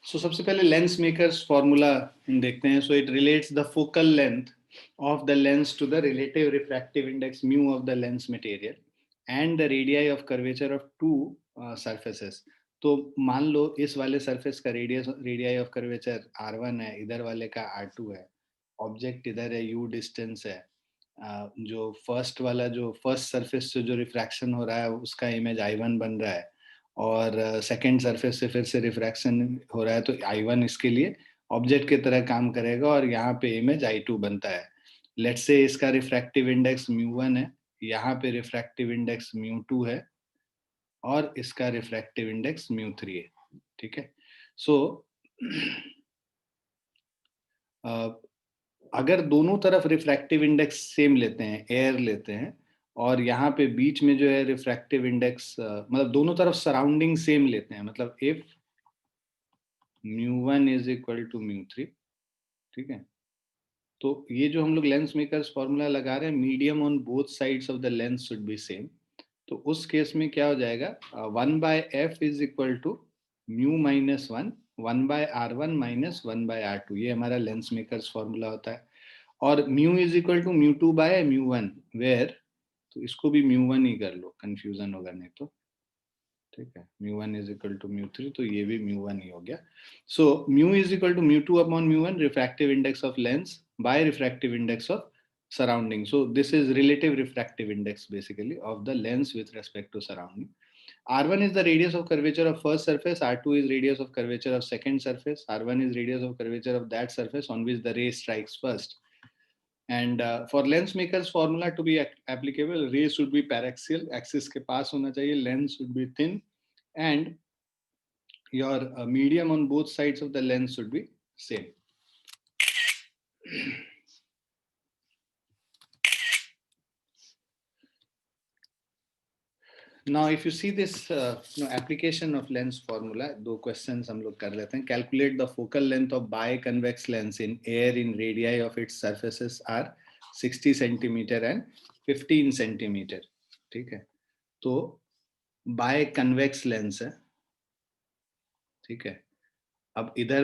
सो सबसे पहले lens makers formula देखते हैं. So it relates the focal length of the lens to the relative refractive index mu of the lens material and the radii of curvature of two surfaces. तो मान लो इस वाले surface का radii of curvature r1 है, इधर वाले का r2 है, ऑब्जेक्ट इधर है, u डिस्टेंस है. जो फर्स्ट सरफेस से जो रिफ्रैक्शन हो रहा है उसका इमेज i1 बन रहा है, और सेकेंड सरफेस से फिर से रिफ्रैक्शन हो रहा है तो i1 इसके लिए ऑब्जेक्ट की तरह काम करेगा और यहाँ पे इमेज i2 बनता है. लेट्स से इसका रिफ्रैक्टिव इंडेक्स μ1 है, यहाँ पे रिफ्रैक्टिव इंडेक्स μ2 है, और इसका रिफ्रैक्टिव इंडेक्स μ3 है. ठीक है. सो अगर दोनों तरफ रिफ्रैक्टिव इंडेक्स सेम लेते हैं, एयर लेते हैं, और यहाँ पे बीच में जो है रिफ्रैक्टिव इंडेक्स मतलब दोनों तरफ सराउंडिंग सेम लेते हैं, मतलब इफ μ1 इज इक्वल टू μ3. ठीक है. तो ये जो हम लोग लेंस मेकर्स फॉर्मूला लगा रहे हैं, medium on both sides of the lens should be same. तो उस केस में क्या हो जाएगा, 1/f is equal to μ-1 1/r1 minus 1/r2. ये हमारा लेंस मेकर्स फॉर्मूला होता है. और mu is equal to μ2/μ1 where, तो इसको भी μ1 ही कर लो, कंफ्यूजन होगा नहीं तो. ठीक है. μ1 इज इक्वल टू μ3, तो ये भी μ1 ही हो गया. So mu is equal to μ2 upon μ1 refractive index of lens by refractive index of surrounding. So this is relative refractive index basically of the lens with respect to surrounding. R1 is the radius of curvature of first surface, R2 is radius of curvature of second surface, R1 is radius of curvature of that surface on which the ray strikes first. And for lens makers formula to be applicable, ray should be paraxial, axis के पास होना चाहिए, lens should be thin, and your medium on both sides of the lens should be same. Now if you see this application of lens formula, दो questions हम लोग कर लेते हैं. Calculate the focal length of biconvex lens in air in radii of its surfaces are 60 centimeter and 15 centimeter. ठीक है. तो biconvex lens है. ठीक है. अब इधर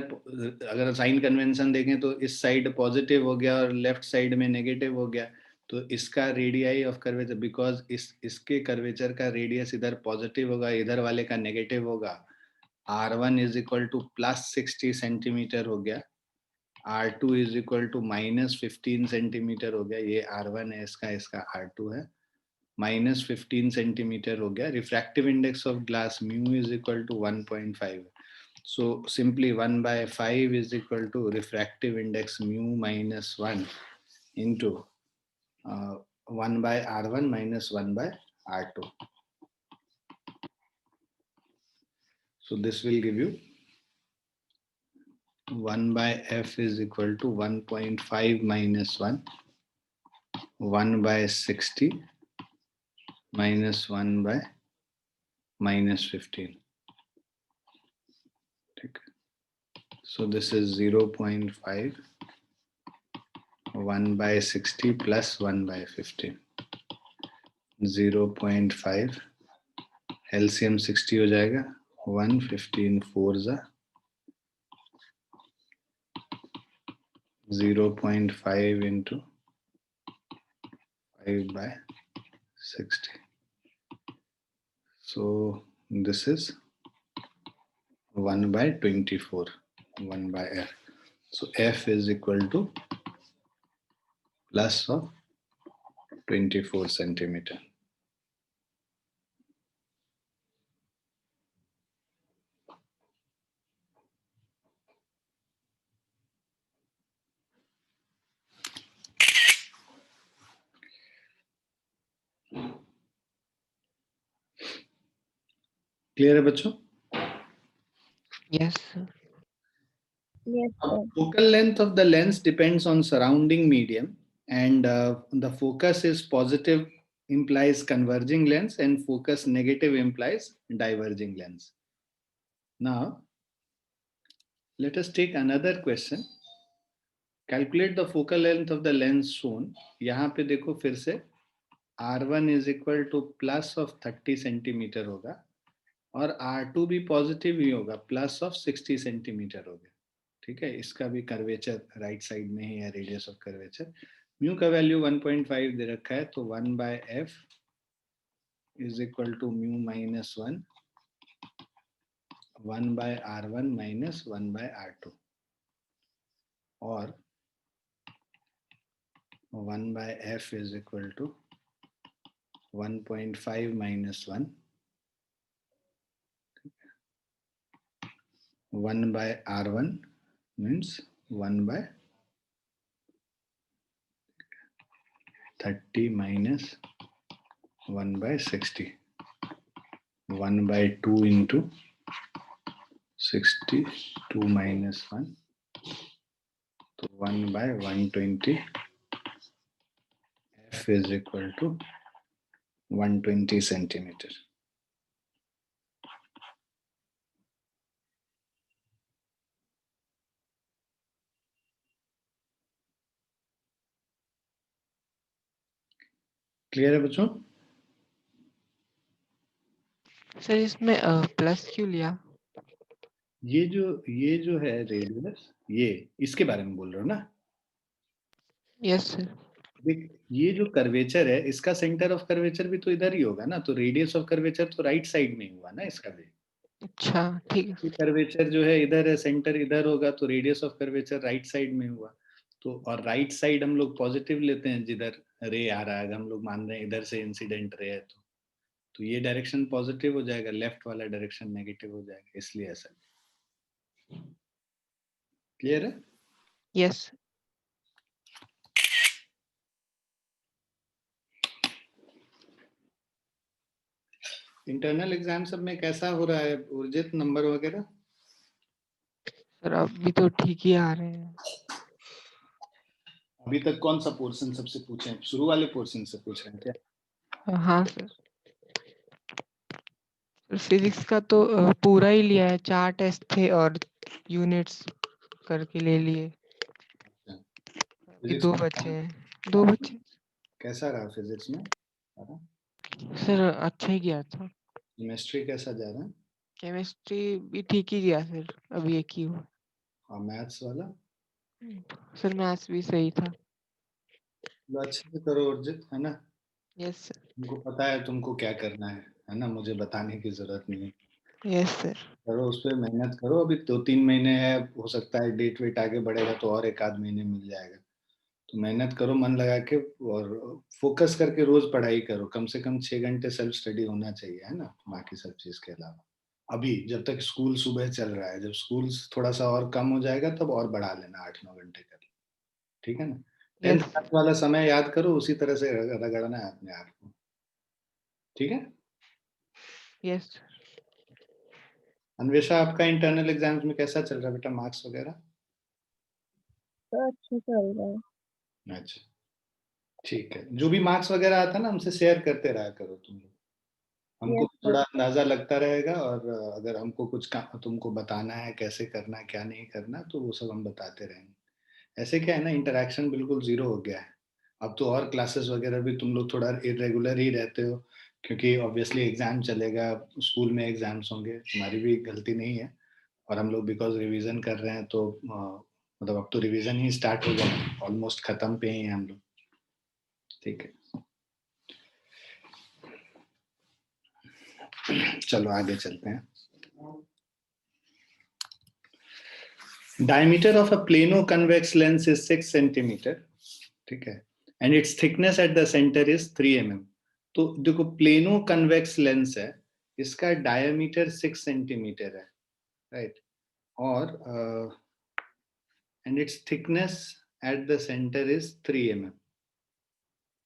अगर साइन कन्वेंशन देखें तो इस साइड पॉजिटिव हो गया और लेफ्ट साइड में नेगेटिव हो गया, तो इसका रेडियाई ऑफ कर्वेचर, बिकॉज इसके कर्वेचर का रेडियस इधर पॉजिटिव होगा, इधर वाले का नेगेटिव होगा. R1 is equal to plus 60 centimetre हो गया, R2 is equal to minus 15 centimetre हो गया. ये R1 है, इसका R2 है, माइनस 15 सेंटीमीटर हो गया. Refractive index of glass mu is equal to 1.5. So simply 1/5 is equal to refractive index mu minus 1 into 1/r1 minus 1/r2. So this will give you 1/f is equal to 1.5 minus 1, 1/60 minus 1/-15. So this is 0.5, 1/60 plus 1/15. 0.5 LCM 60 हो जाएगा, 115 4 जा 0.5 into 5/60. So this is 1/24, 1/f. So f is equal to plus of 24 centimeter. Clear है बच्चों? Yes, sir. Yes, sir. Focal length of the lens depends on surrounding medium, and the focus is positive implies converging lens and focus negative implies diverging lens. Now let us take another question. Calculate the focal length of the lens shown. यहाँ पे देखो फिर से R1 is equal to plus of 30 centimetre होगा, और R2 भी positive ही होगा, plus of 60 centimetre हो गया। ठीक है, इसका भी कर्वेचर राइट साइड में ही है, रेडियस ऑफ कर्वेचर। म्यू का वैल्यू 1.5 दे रखा है, तो 1/f is equal to mu minus 1/r1 minus 1/r2, और 1/f is equal to 1.5 minus 1/r1 means 1/30 minus 1/60, 1/2 into 60, 2 minus 1, तो 1/120, f is equal to 120 centimetre. Clear है बच्चों? सर इसमें प्लस क्यों लिया? ये जो है रेडियस, ये इसके बारे में बोल रहे हो ना? Yes sir. देख, ये जो कर्वेचर है, इसका सेंटर ऑफ कर्वेचर भी तो इधर ही होगा ना, तो रेडियस ऑफ कर्वेचर तो राइट साइड में ही हुआ ना इसका भी। अच्छा ठीक है। कर्वेचर जो है इधर है, सेंटर इधर होगा, तो radius of curvature right side में हुआ। तो और राइट साइड हम लोग पॉजिटिव लेते हैं, जिधर रे आ रहा है, हम लोग मान रहे हैं इधर से इंसिडेंट रे है, तो ये डायरेक्शन पॉजिटिव हो जाएगा, लेफ्ट वाला डायरेक्शन नेगेटिव हो जाएगा, इसलिए ऐसा। क्लियर है? यस। इंटरनल एग्जाम सब में कैसा हो रहा है उर्जित, नंबर वगैरह? सर अभी तो ठीक ही आ रहे हैं। अभी तक कौन सा पोर्शन सबसे पूछे हैं? शुरू वाले पोर्शन से पूछ रहे हैं क्या? हाँ सर। फिजिक्स का तो पूरा ही लिया है, 4 टेस्ट थे और यूनिट्स करके ले लिए। अभी फिजिक्स 2 बचे हैं, 2 बचे। कैसा रहा फिजिक्स में? सर अच्छा ही गया था। केमिस्ट्री कैसा जा रहा है? केमिस्ट्री भी ठीक ही गया सर, अभी एक ही हुआ। और मैथ्स वाला? सर मैथ्स भी सही था। तो अच्छे से करो उर्जित, है ना? Yes sir. तुमको पता है तुमको क्या करना है ना? मुझे बताने की जरूरत नहीं है। Yes sir. करो, उस पर मेहनत करो। अभी 2-3 महीने है, हो सकता है डेट वेट आगे बढ़ेगा तो और 1 आध महीने मिल जाएगा। तो मेहनत करो मन लगा के, और फोकस करके रोज पढ़ाई करो, कम से कम 6 घंटे सेल्फ स्टडी होना चाहिए, है ना, बाकी सब चीज के अलावा। अभी जब तक स्कूल सुबह चल रहा है, जब स्कूल थोड़ा सा और कम हो जाएगा तब और बढ़ा लेना, 8-9 घंटे कर। ठीक है ना? Tenth yes. क्लास वाला समय याद करो, उसी तरह से रगड़ना है अपने आप को। ठीक है? यस। अन्वेषा, आपका इंटरनल एग्जाम्स में कैसा चल रहा है बेटा, मार्क्स वगैरह? तो अच्छा चल रहा है। अच्छा, ठीक है। जो भी मार्क्स वगैरह आता है ना, हमसे शेयर करते रहा करो तुम लोग, हमको यस सर। थोड़ा अंदाजा लगता रहेगा। और अगर हमको कुछ काम तुमको बताना है, कैसे करना है क्या नहीं करना, तो वो सब हम बताते रहेंगे। ऐसे क्या है ना, इंटरेक्शन बिल्कुल जीरो हो गया है। अब तो और क्लासेस वगैरह भी तुम लोग थोड़ा इरेगुलर ही रहते हो, क्योंकि ऑब्वियसली एग्जाम चलेगा, स्कूल में एग्जाम्स होंगे, तुम्हारी भी गलती नहीं है। और हम लोग बिकॉज रिवीजन कर रहे हैं, तो मतलब अब तो रिवीजन ही स्टार्ट हो गया, ऑलमोस्ट खत्म पे ही हैं हम लोग। ठीक है, चलो आगे चलते हैं। Diameter of a plano convex lens is 6 centimetre, ठीक है, and it's thickness at the centre is 3 mm। तो देखो, प्लेनो कन्वेक्स लेंस है, इसका डायमीटर 6 सेंटीमीटर है, राइट, और and it's thickness at the centre is 3 mm।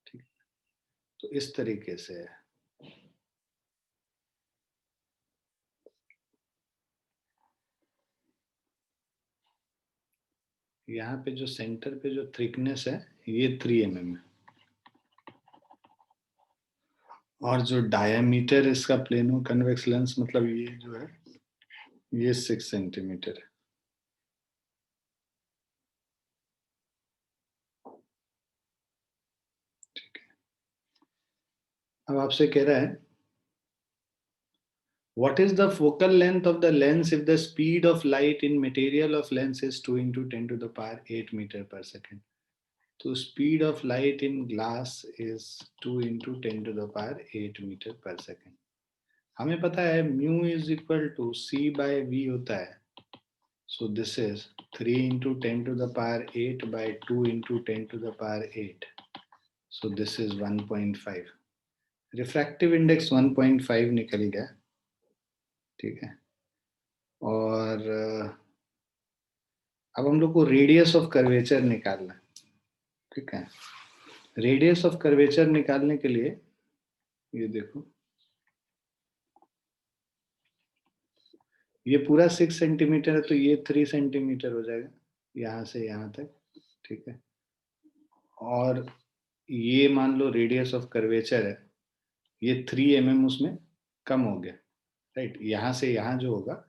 ठीक, तो इस तरीके से है। यहाँ पे जो सेंटर पे जो थिकनेस है, ये 3 mm है, और जो डायमीटर इसका प्लेनो कन्वेक्स लेंस, मतलब ये जो है, ये 6 सेंटीमीटर है। अब आपसे कह रहा है What is the focal length of the lens if the speed of light in material of lens is 2 into 10 to the power 8 meter per second? So speed of light in glass is 2 into 10 to the power 8 meter per second. हमें पता है mu is equal to c by v होता है. So this is 3 into 10 to the power 8 by 2 into 10 to the power 8. So this is 1.5. Refractive index 1.5 निकल गया. ठीक है. और अब हम लोग को रेडियस ऑफ कर्वेचर निकालना. ठीक है. रेडियस ऑफ कर्वेचर निकालने के लिए ये देखो, ये पूरा 6 सेंटीमीटर है तो ये 3 सेंटीमीटर हो जाएगा यहाँ से यहाँ तक. ठीक है. और ये मान लो रेडियस ऑफ कर्वेचर है, ये 3 mm उसमें कम हो गया. राइट. यहाँ से यहाँ जो होगा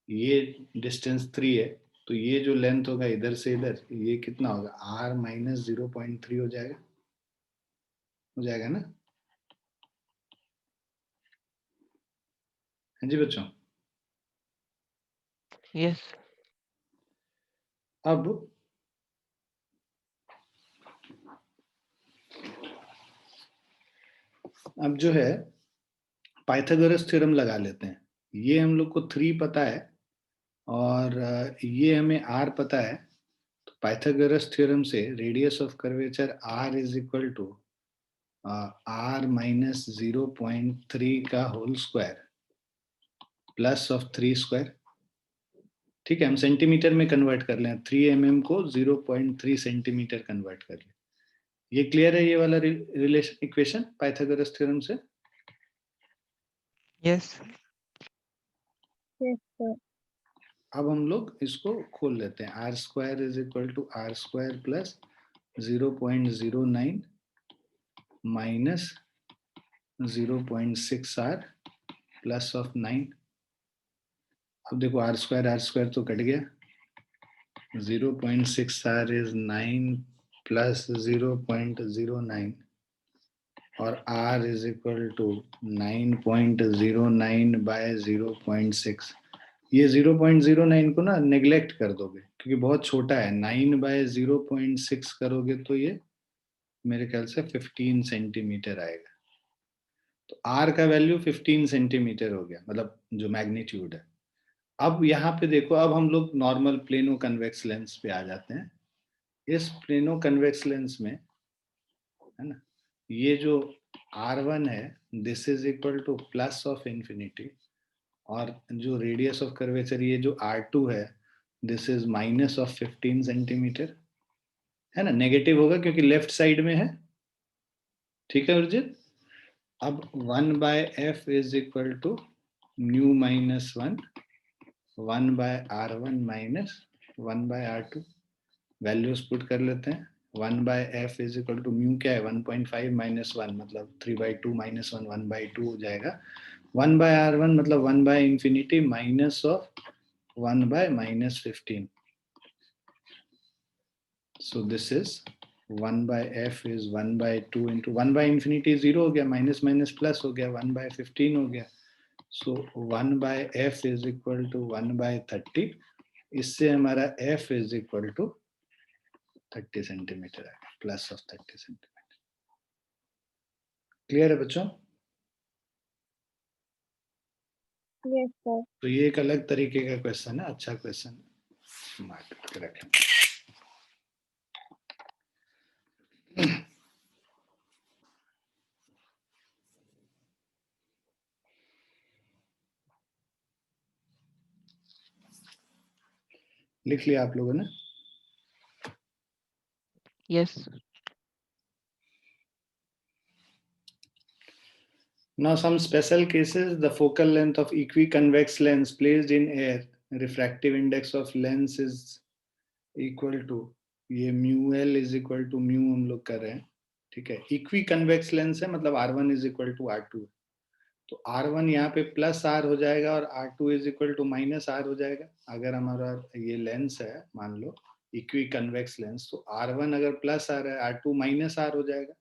ये डिस्टेंस 3 है, तो ये जो लेंथ होगा इधर से इधर ये कितना होगा, r माइनस 0.3 हो जाएगा ना. हाँ जी बच्चों. यस. अब जो है पाइथागोरस थ्योरम लगा लेते हैं. ये हम लोग को 3 पता है और ये हमें r पता है. तो पाइथागोरस थ्योरम से radius of curvature r is equal to r minus 0.3 का whole square plus of 3 square. ठीक है. हम सेंटीमीटर में कन्वर्ट कर लें. 3 mm को 0.3 सेंटीमीटर कन्वर्ट कर लें. ये क्लियर है ये वाला रिलेशन इक्वेशन पाइथागोरस थ्योरम से? यस. Yes, sir. अब हम लोग इसको खोल लेते हैं. R square is equal to R square plus 0.09 minus 0.6 r plus of 9. अब देखो आर स्क्वायर तो कट गया. 0.6 r इज 9 प्लस 0.09 और r is equal to 9.09 by 0.6. ये 0.09 को ना नेग्लेक्ट कर दोगे क्योंकि बहुत छोटा है. 9 बाय 0.6 करोगे तो ये मेरे ख्याल से 15 सेंटीमीटर आएगा. तो r का वैल्यू 15 सेंटीमीटर हो गया, मतलब जो मैग्नीट्यूड है. अब यहाँ पे देखो, अब हम लोग नॉर्मल प्लेनो कन्वेक्स लेंस पे आ जाते हैं. इस प्लेनो कन्वेक्स लेंस में है ना, ये जो r1 है this is equal to plus of infinity, और जो रेडियस ऑफ कर्वेचर ये जो r2 है this is minus of 15 centimetre. है ना, नेगेटिव होगा क्योंकि लेफ्ट साइड में है. ठीक है उर्जित. अब 1 by F is equal to mu minus 1 by r1 minus 1 by r2. Values put कर लेते हैं. 1 by F is equal to mu क्या है 1.5 माइनस 1 मतलब 3/2 माइनस 1 1/2 हो जाएगा. 1 बाय r1 मतलब 1 by infinity minus of 1 by minus 15. So this is 1 by f is 1 by 2 into 1 by infinity 0 हो गया, माइनस माइनस प्लस हो गया, 1 by 15 हो गया. So 1 by f is equal to 1 by 30. इससे हमारा f is equal to 30 centimetre है, plus of 30 centimetre. Clear है बच्चों? Yes, sir. तो ये एक अलग तरीके का क्वेश्चन है, अच्छा क्वेश्चन मार्क करके रखें. लिख लिया आप लोगों ने? Yes. Now some special cases, the focal length of equiconvex lens placed in air, refractive index of lens is equal to, ये mu l is equal to mu हम लोग कर रहे हैं. ठीक है. equiconvex lens है मतलब r1 is equal to r2. तो r1 यहाँ पे प्लस r हो जाएगा और r2 is equal to minus r हो जाएगा. अगर हमारा ये लेंस है मान लो equiconvex lens, तो r1 अगर प्लस r है r2 माइनस r हो जाएगा,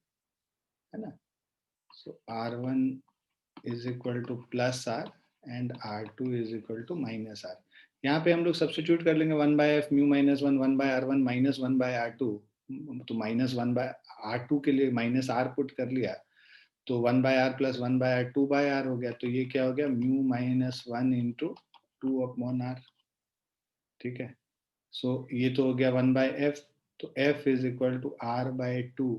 है ना. So r1 is equal to plus r and R2 is equal to minus R. यहाँ पे हम लोग सब्सटीट्यूट कर लेंगे 1/f mu minus 1 1/r1 minus 1/r2, तो माइनस 1/r2 के लिए माइनस r पुट कर लिया तो 1/r प्लस 1/r 2/r हो गया, तो ये क्या हो गया म्यू माइनस 1 इंटू 2/r। ठीक है, सो ये तो हो गया 1/f, तो f is equal to r/2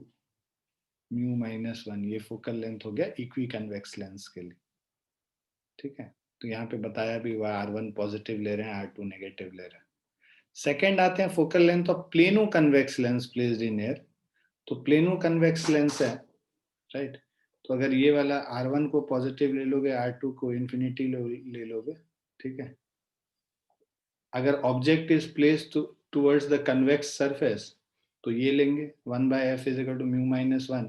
mu minus 1, ये फोकल लेंथ हो गया इक्वी कन्वेक्स लेंस के लिए। ठीक है, तो यहाँ पे बताया भी हुआ R1 पॉजिटिव ले रहे हैं, R2 नेगेटिव ले रहे हैं। सेकेंड आते हैं focal length of plano convex lens placed in air. तो प्लेनो कन्वेक्स लेंस है, राइट, तो अगर ये वाला R1 को पॉजिटिव ले लोगे, R2 को इन्फिनिटी ले लोगे। ठीक है, अगर object is placed towards the convex surface तो ये लेंगे 1/f is equal to mu minus 1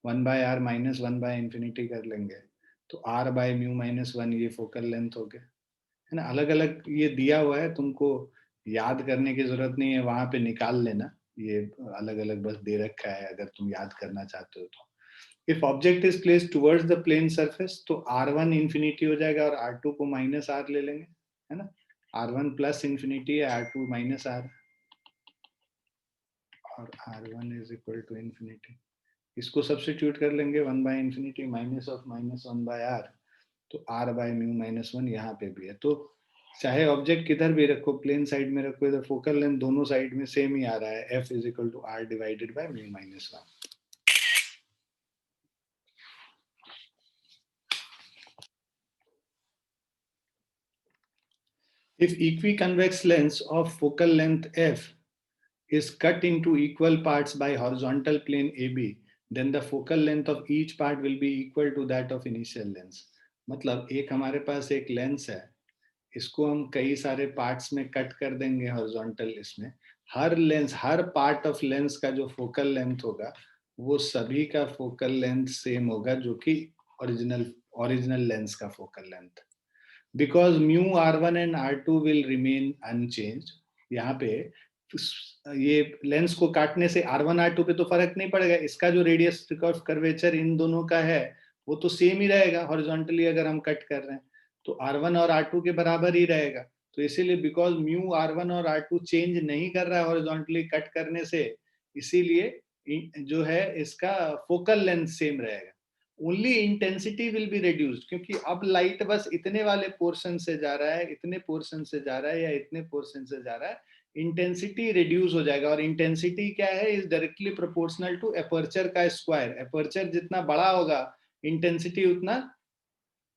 1/r minus 1/इंफिनिटी कर लेंगे, तो r/म्यू माइनस 1 ये फोकल लेंथ हो गया, है ना। अलग अलग ये दिया हुआ है, तुमको याद करने की जरूरत नहीं है, वहां पे निकाल लेना, ये अलग अलग बस दे रखा है अगर तुम याद करना चाहते हो तो। If object is placed towards the plane surface तो R1 इंफिनिटी हो जाएगा और R2 को माइनस r ले लेंगे, है ना। R1 प्लस इंफिनिटी है, R2 माइनस r और R1 is equal to infinity. इसको सब्स्टिट्यूट कर लेंगे 1/इंफिनिटी माइनस ऑफ माइनस 1/r, तो r/म्यू माइनस 1 यहाँ पे भी है। तो चाहे ऑब्जेक्ट किधर भी रखो, प्लेन साइड में रखो, इधर फोकल लेंथ दोनों साइड में सेम ही आ रहा है, f is equal to r divided by mu minus 1। If equiconvex lens of focal length f is cut into equal parts by horizontal plane AB, then the focal length of each part will be equal to that of initial lens. मतलब एक हमारे पास एक lens है, इसको हम कई सारे parts में कट कर देंगे हॉरिजॉन्टल, इसमें हर लेंस, हर पार्ट ऑफ लेंस का जो फोकल लेंथ होगा वो सभी का फोकल लेंथ सेम होगा, जो कि ओरिजिनल लेंस का focal length. Because mu R1 and R2 will remain unchange. यहाँ पे ये लेंस को काटने से R1 R2 पे तो फर्क नहीं पड़ेगा, इसका जो रेडियस ऑफ कर्वेचर इन दोनों का है वो तो सेम ही रहेगा हॉरिजॉन्टली अगर हम कट कर रहे हैं, तो R1 और R2 के बराबर ही रहेगा। तो इसीलिए बिकॉज म्यू R1 और R2 चेंज नहीं कर रहा है हॉरिजॉन्टली कट करने से, इसीलिए जो है इसका फोकल लेंथ सेम रहेगा। Only intensity will be reduced, क्योंकि अब लाइट बस इतने वाले पोर्शन से जा रहा है, इतने पोर्शन से जा रहा है या इतने पोर्शन से जा रहा है, इंटेंसिटी रिड्यूस हो जाएगा। और इंटेंसिटी क्या है, is directly proportional to aperture का स्क्वायर। एपर्चर जितना बड़ा होगा इंटेंसिटी उतना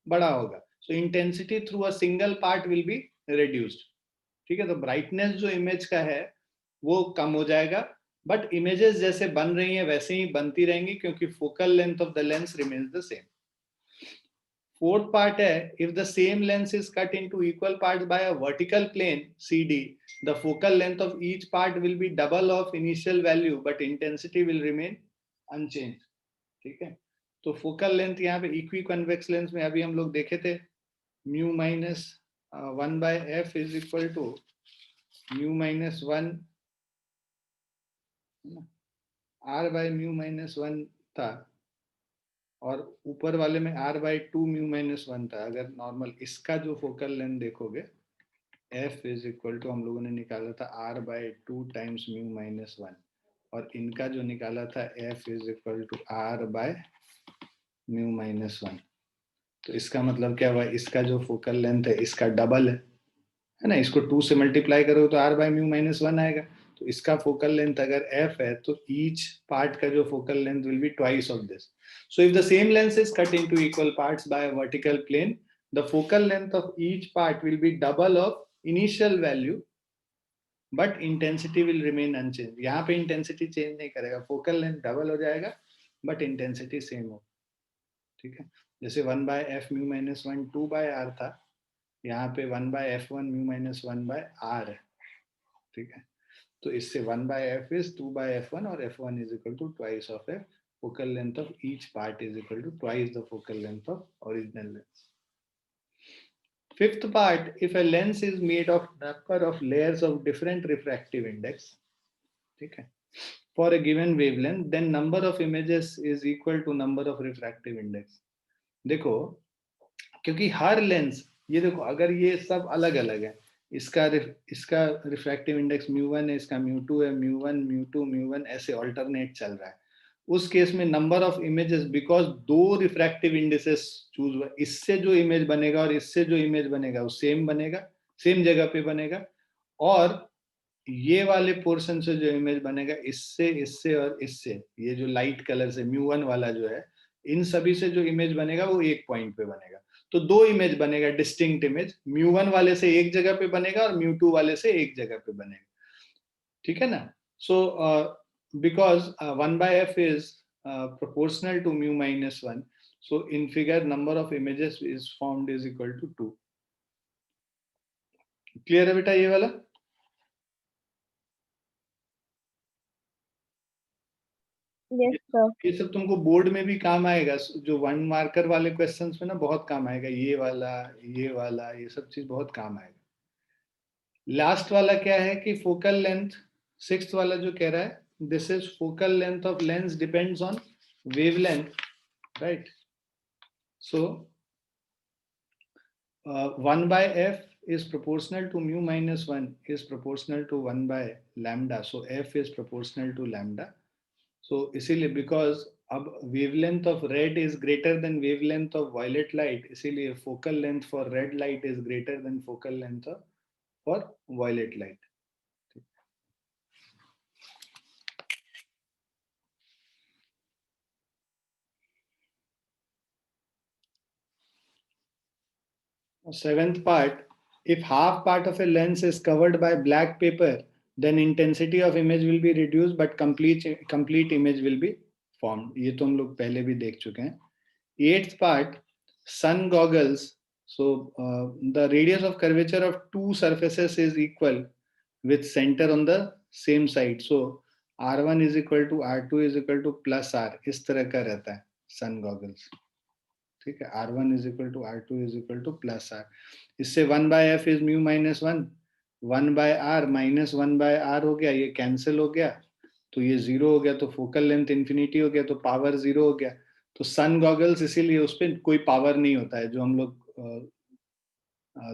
बड़ा होगा, so intensity through a single part will be reduced. ठीक है, तो ब्राइटनेस जो इमेज का है वो कम हो जाएगा, बट इमेजेस जैसे बन रही हैं वैसे ही बनती रहेंगी, क्योंकि focal length of the lens remains the same. Fourth part है, if the same lens is cut into equal parts by a vertical plane CD, the focal length of each part will be double of initial value but intensity will remain unchange. ठीक है, तो focal length यहाँ पे equi convex lens में अभी हम लोग देखे थे mu minus 1/f is equal to mu minus 1 r/म्यू माइनस 1 था, और ऊपर वाले में r/2 म्यू माइनस 1 था। अगर नॉर्मल इसका जो फोकल लेंथ देखोगे f इज इक्वल टू हम लोगों ने निकाला था r/2 टाइम्स म्यू माइनस 1, और इनका जो निकाला था f इज इक्वल टू r/म्यू माइनस 1। तो इसका मतलब क्या हुआ, इसका जो फोकल लेंथ है इसका डबल है ना, इसको 2 से मल्टीप्लाई करो तो r/म्यू माइनस 1 आएगा। तो इसका फोकल लेंथ अगर f है तो ईच पार्ट का जो focal length will be twice of this. So if the same lens is cut into equal parts by a vertical plane, the focal length of each part will be double of initial value but intensity will remain unchange. यहाँ पे intensity change नहीं करेगा, focal length double हो जाएगा but intensity same हो। ठीक है, जैसे 1/f म्यू माइनस 1 2/r था, यहाँ पे 1/f1 म्यू माइनस 1/r है। ठीक है, तो इससे 1/f इज 2/f1 और f1 is equal to twice of f। Focal length of each part is equal to twice the focal length of original lens. Fifth part, if a lens is made of number of layers of different refractive index, ठीक है, for a given wavelength, then number of images is equal to number of refractive index. देखो, क्योंकि हर lens ये देखो अगर ये सब अलग अलग है, इसका रिफ्रैक्टिव इंडेक्स μ1 है, इसका μ2 है, μ1 μ2 μ1 ऐसे ऑल्टरनेट चल रहा है, उस केस में नंबर ऑफ इमेजेस, बिकॉज दो रिफ्रैक्टिव इंडेसेस चूज हुआ, इससे जो इमेज बनेगा और इससे जो इमेज बनेगा वो सेम बनेगा, सेम जगह पे बनेगा, और ये वाले पोर्शन से जो इमेज बनेगा इससे इससे और इससे, ये जो लाइट कलर से μ1 वाला जो है, इन सभी से जो इमेज बनेगा वो एक पॉइंट पे बनेगा, तो दो इमेज बनेगा, डिस्टिंक्ट इमेज, μ1 वाले से एक जगह पे बनेगा और μ2 वाले से एक जगह पे बनेगा, ठीक है ना। So because 1/f is proportional to mu minus 1, so in figure number of images is formed is equal to 2. Clear है बेटा ये वाला? Yes, sir. ये सब तुमको बोर्ड में भी काम आएगा, जो 1 मार्कर वाले क्वेश्चंस में ना बहुत काम आएगा, ये वाला ये सब चीज बहुत काम आएगा। लास्ट वाला क्या है कि फोकल लेंथ, 6th वाला जो कह रहा है, this is focal length of lens depends on wavelength, right. So 1/f is proportional to mu minus 1 is proportional to 1 by lambda, so f is proportional to lambda, so इसीलिए because अब wavelength of red is greater than wavelength of violet light, इसीलिए focal length for red light is greater than focal length for violet light. Seventh part, if half part of a lens is covered by black paper, then intensity of image will be reduced but complete image will be formed. ये तो हम लोग पहले भी देख चुके हैं. 8th part, sun goggles. So the radius of curvature of two surfaces is equal with center on the same side. So R1 is equal to R2 is equal to plus R. इस तरह का रहता है sun goggles. ठीक है, R1 is equal to R2 is equal to plus R. इससे 1/f is mu minus 1, 1/r minus 1/r हो गया, ये कैंसिल हो गया, तो ये 0 हो गया, तो फोकल लेंथ इन्फिनिटी हो गया, तो पावर 0 हो गया. तो सन गॉगल्स इसीलिए उस पर कोई पावर नहीं होता है, जो हम लोग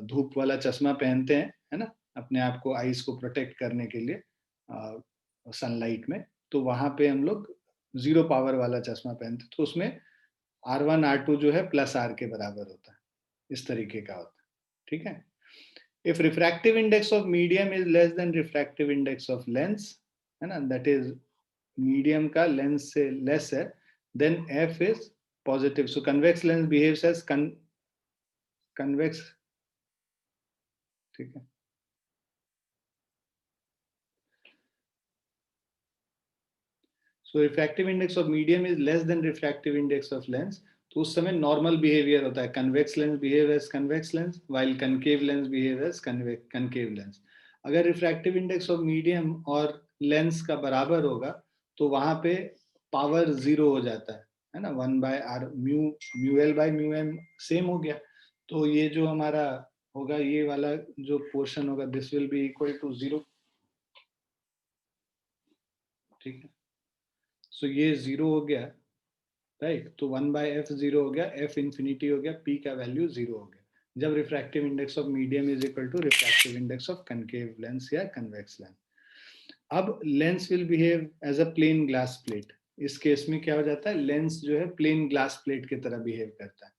धूप वाला चश्मा पहनते हैं, है ना, अपने आप को, आईज को प्रोटेक्ट करने के लिए सनलाइट में, तो वहां पे हम लोग 0 पावर वाला चश्मा पहनते, तो उसमें R1 R2 जो है प्लस R के बराबर होता है, इस तरीके का होता है, ठीक है. If refractive index of medium is less than refractive index of lens, है ना, that is medium का lens से less है, then F is positive. So convex lens behaves as convex, ठीक है. So refractive index of medium is less than refractive index of lens, तो उस समय नॉर्मल बिहेवियर होता है, convex lens behave as convex lens while concave lens behave as concave lens. अगर refractive index of medium और lens का बराबर होगा तो वहां पे पावर 0 हो जाता है ना, 1/r mu L by mu M same हो गया, तो ये जो हमारा होगा, ये वाला जो पोर्शन होगा, this will be equal to 0, ठीक है. सो ये 0 हो गया, राइट, तो 1/f 0 हो गया, f इंफिनिटी हो गया, p का वैल्यू 0 हो गया, जब refractive index of medium is equal to refractive index of concave lens या कन्वेक्स लेंस. अब lens will behave as a plane glass plate. इस केस में क्या हो जाता है, लेंस जो है प्लेन ग्लास प्लेट की तरह बिहेव करता है.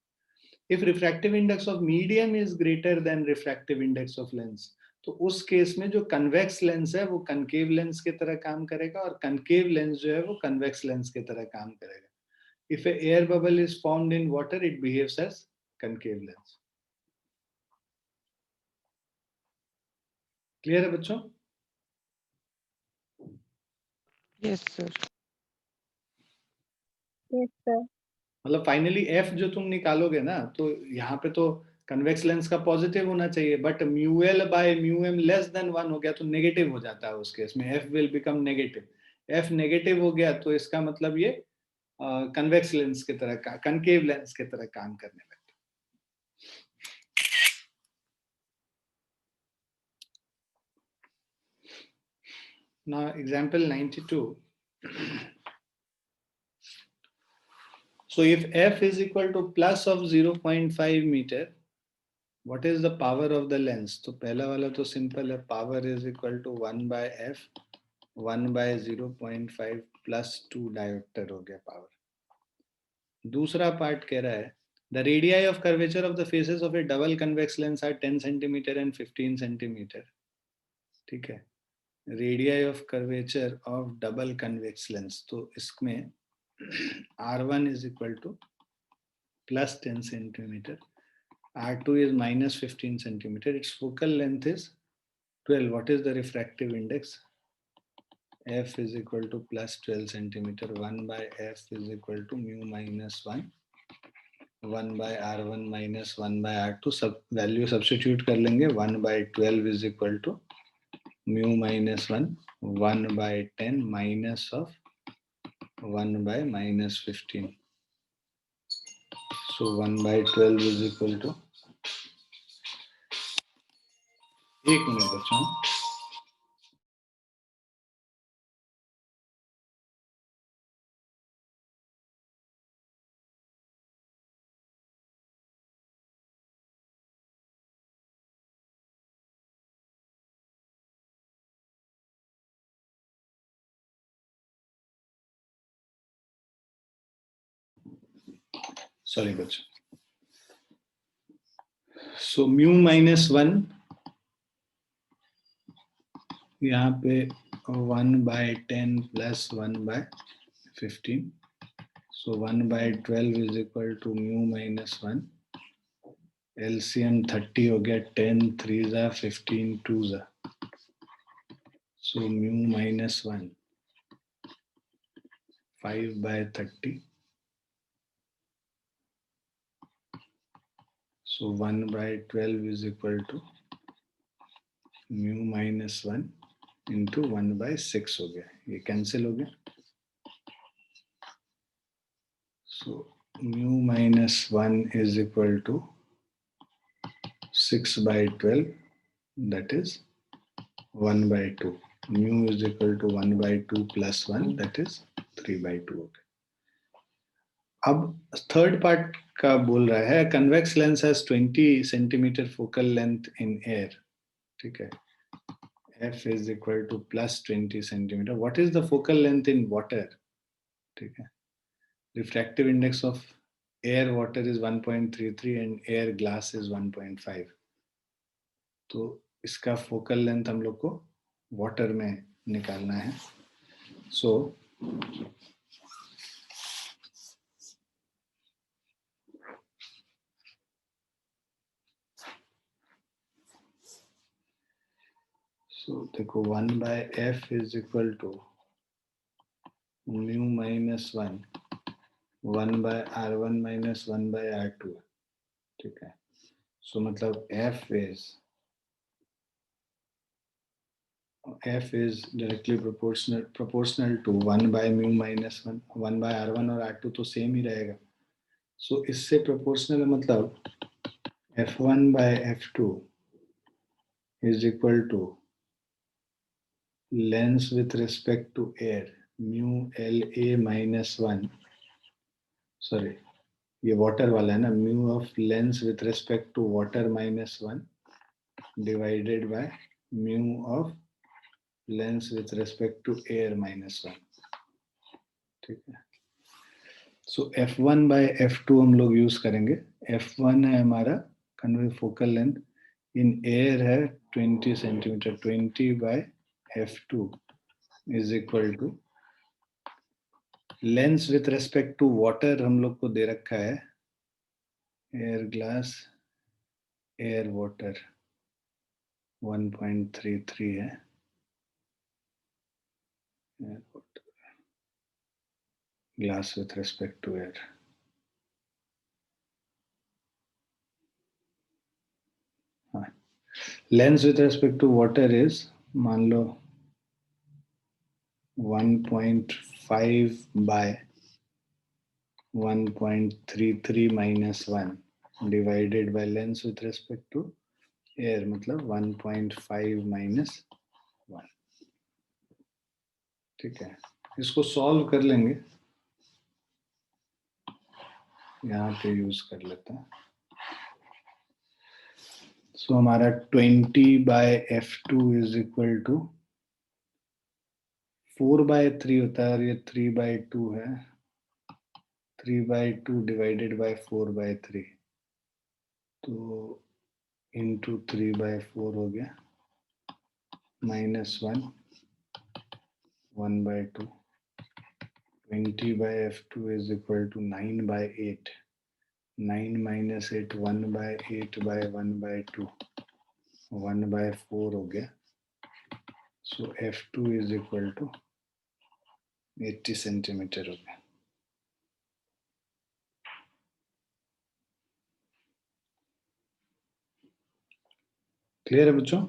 If refractive index of medium is greater than refractive index of lens, तो उस केस में जो कन्वेक्स लेंस है वो कनकेव लेंस की तरह काम करेगा, और कनकेव लेंस जो है वो कन्वेक्स लेंस की तरह काम करेगा. If an air bubble is formed in water, it behaves as concave lens. Clear है बच्चों? Yes, sir. Yes, sir. मतलब फाइनली f जो तुम निकालोगे ना, तो यहाँ पे तो कन्वेक्स लेंस का पॉजिटिव होना चाहिए, but mu L by mu M less than 1 हो गया तो नेगेटिव हो जाता है, उस केस में f will become negative. f negative हो गया तो इसका मतलब ये कन्वेक्स लेंस की तरह, कनकेव लेंस की तरह काम करने लगता है. Now example 92. So if f is equal to plus of 0.5 meter, what is the power of the lens? तो पहला वाला तो सिंपल है, power is equal to 1/f 1/0.5 plus 2 dioptre हो गया पावर। दूसरा पार्ट कह रहा है the radii of curvature of the faces of a double convex lens are 10 centimetre and 15 centimetre. ठीक है, radii of curvature of double convex lens, तो इसमें R1 is equal to plus 10 centimetre, R2 is minus 15 centimeter, its focal length is 12. What is the refractive index? F is equal to plus 12 centimeter, 1/f is equal to mu minus 1, 1/r1 minus 1/r2, सब value substitute कर लेंगे, 1/12 is equal to mu minus 1, 1/10 minus of 1/-15. So 1/12 is equal to, एक minute बच्चों, sorry बच्चों। So mu minus 1 यहाँ पे 1/10 plus 1/15, so 1/12 is equal to mu minus 1, LCM 30 हो गया, 10 3 जा 15 2 जा, so mu minus 1 5/30, so 1/12 is equal to mu minus 1 into 1/6 हो गया, ये कैंसिल हो गया, so mu minus 1 is equal to 6/12, that is 1/2. Mu is equal to 1/2 plus 1, that is 3/2 हो गया। अब थर्ड पार्ट का बोल रहा है convex lens has 20 centimeter focal length in air, ठीक है, f is equal to plus 20 centimeter. What is the focal length in water? ठीक है, refractive index of air water is 1.33 and air glass is 1.5. तो इसका focal length हम लोग को water में निकालना है। सो देखो 1/f is equal to mu minus 1, 1/r1 minus 1/r2, ठीक है। सो मतलब f is directly proportional to 1/mu minus 1, 1/r1 और r2 तो सेम ही रहेगा, सो इससे प्रोपोर्शनल मतलब f1/f2 is equal to lens with respect to air mu LA minus 1, sorry ये water वाला है ना, mu of lens with respect to water minus 1 divided by mu of lens with respect to air minus 1, ठीक है। सो f1/f2 हम लोग use करेंगे, f1 है हमारा convex focal length, in air है 20 centimetre, 20/f2 is equal to lens with respect to water हम लोग को दे रखा है एयर ग्लास एयर वाटर 1.33 है, air water glass with respect to air, हाँ lens with respect to water is मान लो 1.5 by 1.33 minus 1 divided by lens with respect to air, मतलब 1.5 minus 1, ठीक है। इसको सॉल्व कर लेंगे, यहाँ पे यूज कर लेते हैं। सो हमारा 20/f2 इज इक्वल टू 4/3 होता है और ये 3/2 है, 3/2 डिवाइडेड बाय 4/3, तो इंटू 3/4 हो गया, -1 1/2, 20/f2 is equal to 9/8, 9 minus 8 1/8/1/2, 1/4 हो गया, सो f2 is equal to 80 centimetre हो गया। क्लियर है बच्चों?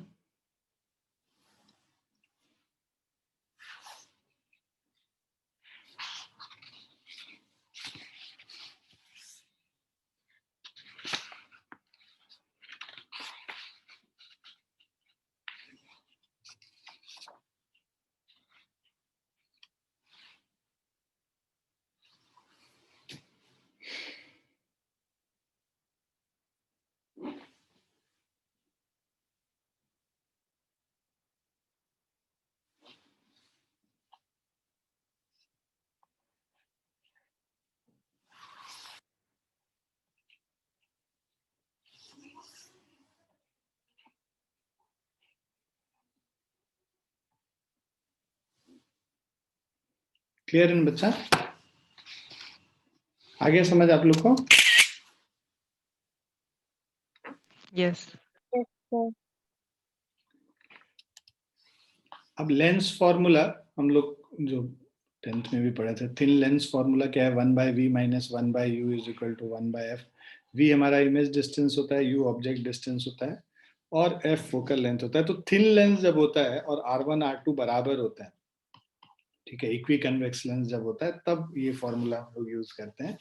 क्लियर है बच्चा? आगे समझ आप लोग को? यस। Yes, sir. अब लेंस फॉर्मूला हम लोग जो 10th में भी पढ़े थे, थिन लेंस फॉर्मूला क्या है? 1/v minus 1/u is equal to 1/f। v हमारा इमेज डिस्टेंस होता है, u ऑब्जेक्ट डिस्टेंस होता है और f फोकल लेंथ होता है। तो थिन लेंस जब होता है और R1 R2 बराबर होता है, ठीक है, इक्वी कन्वेक्स लेंस जब होता है, तब ये फॉर्मूला हम लोग यूज करते हैं।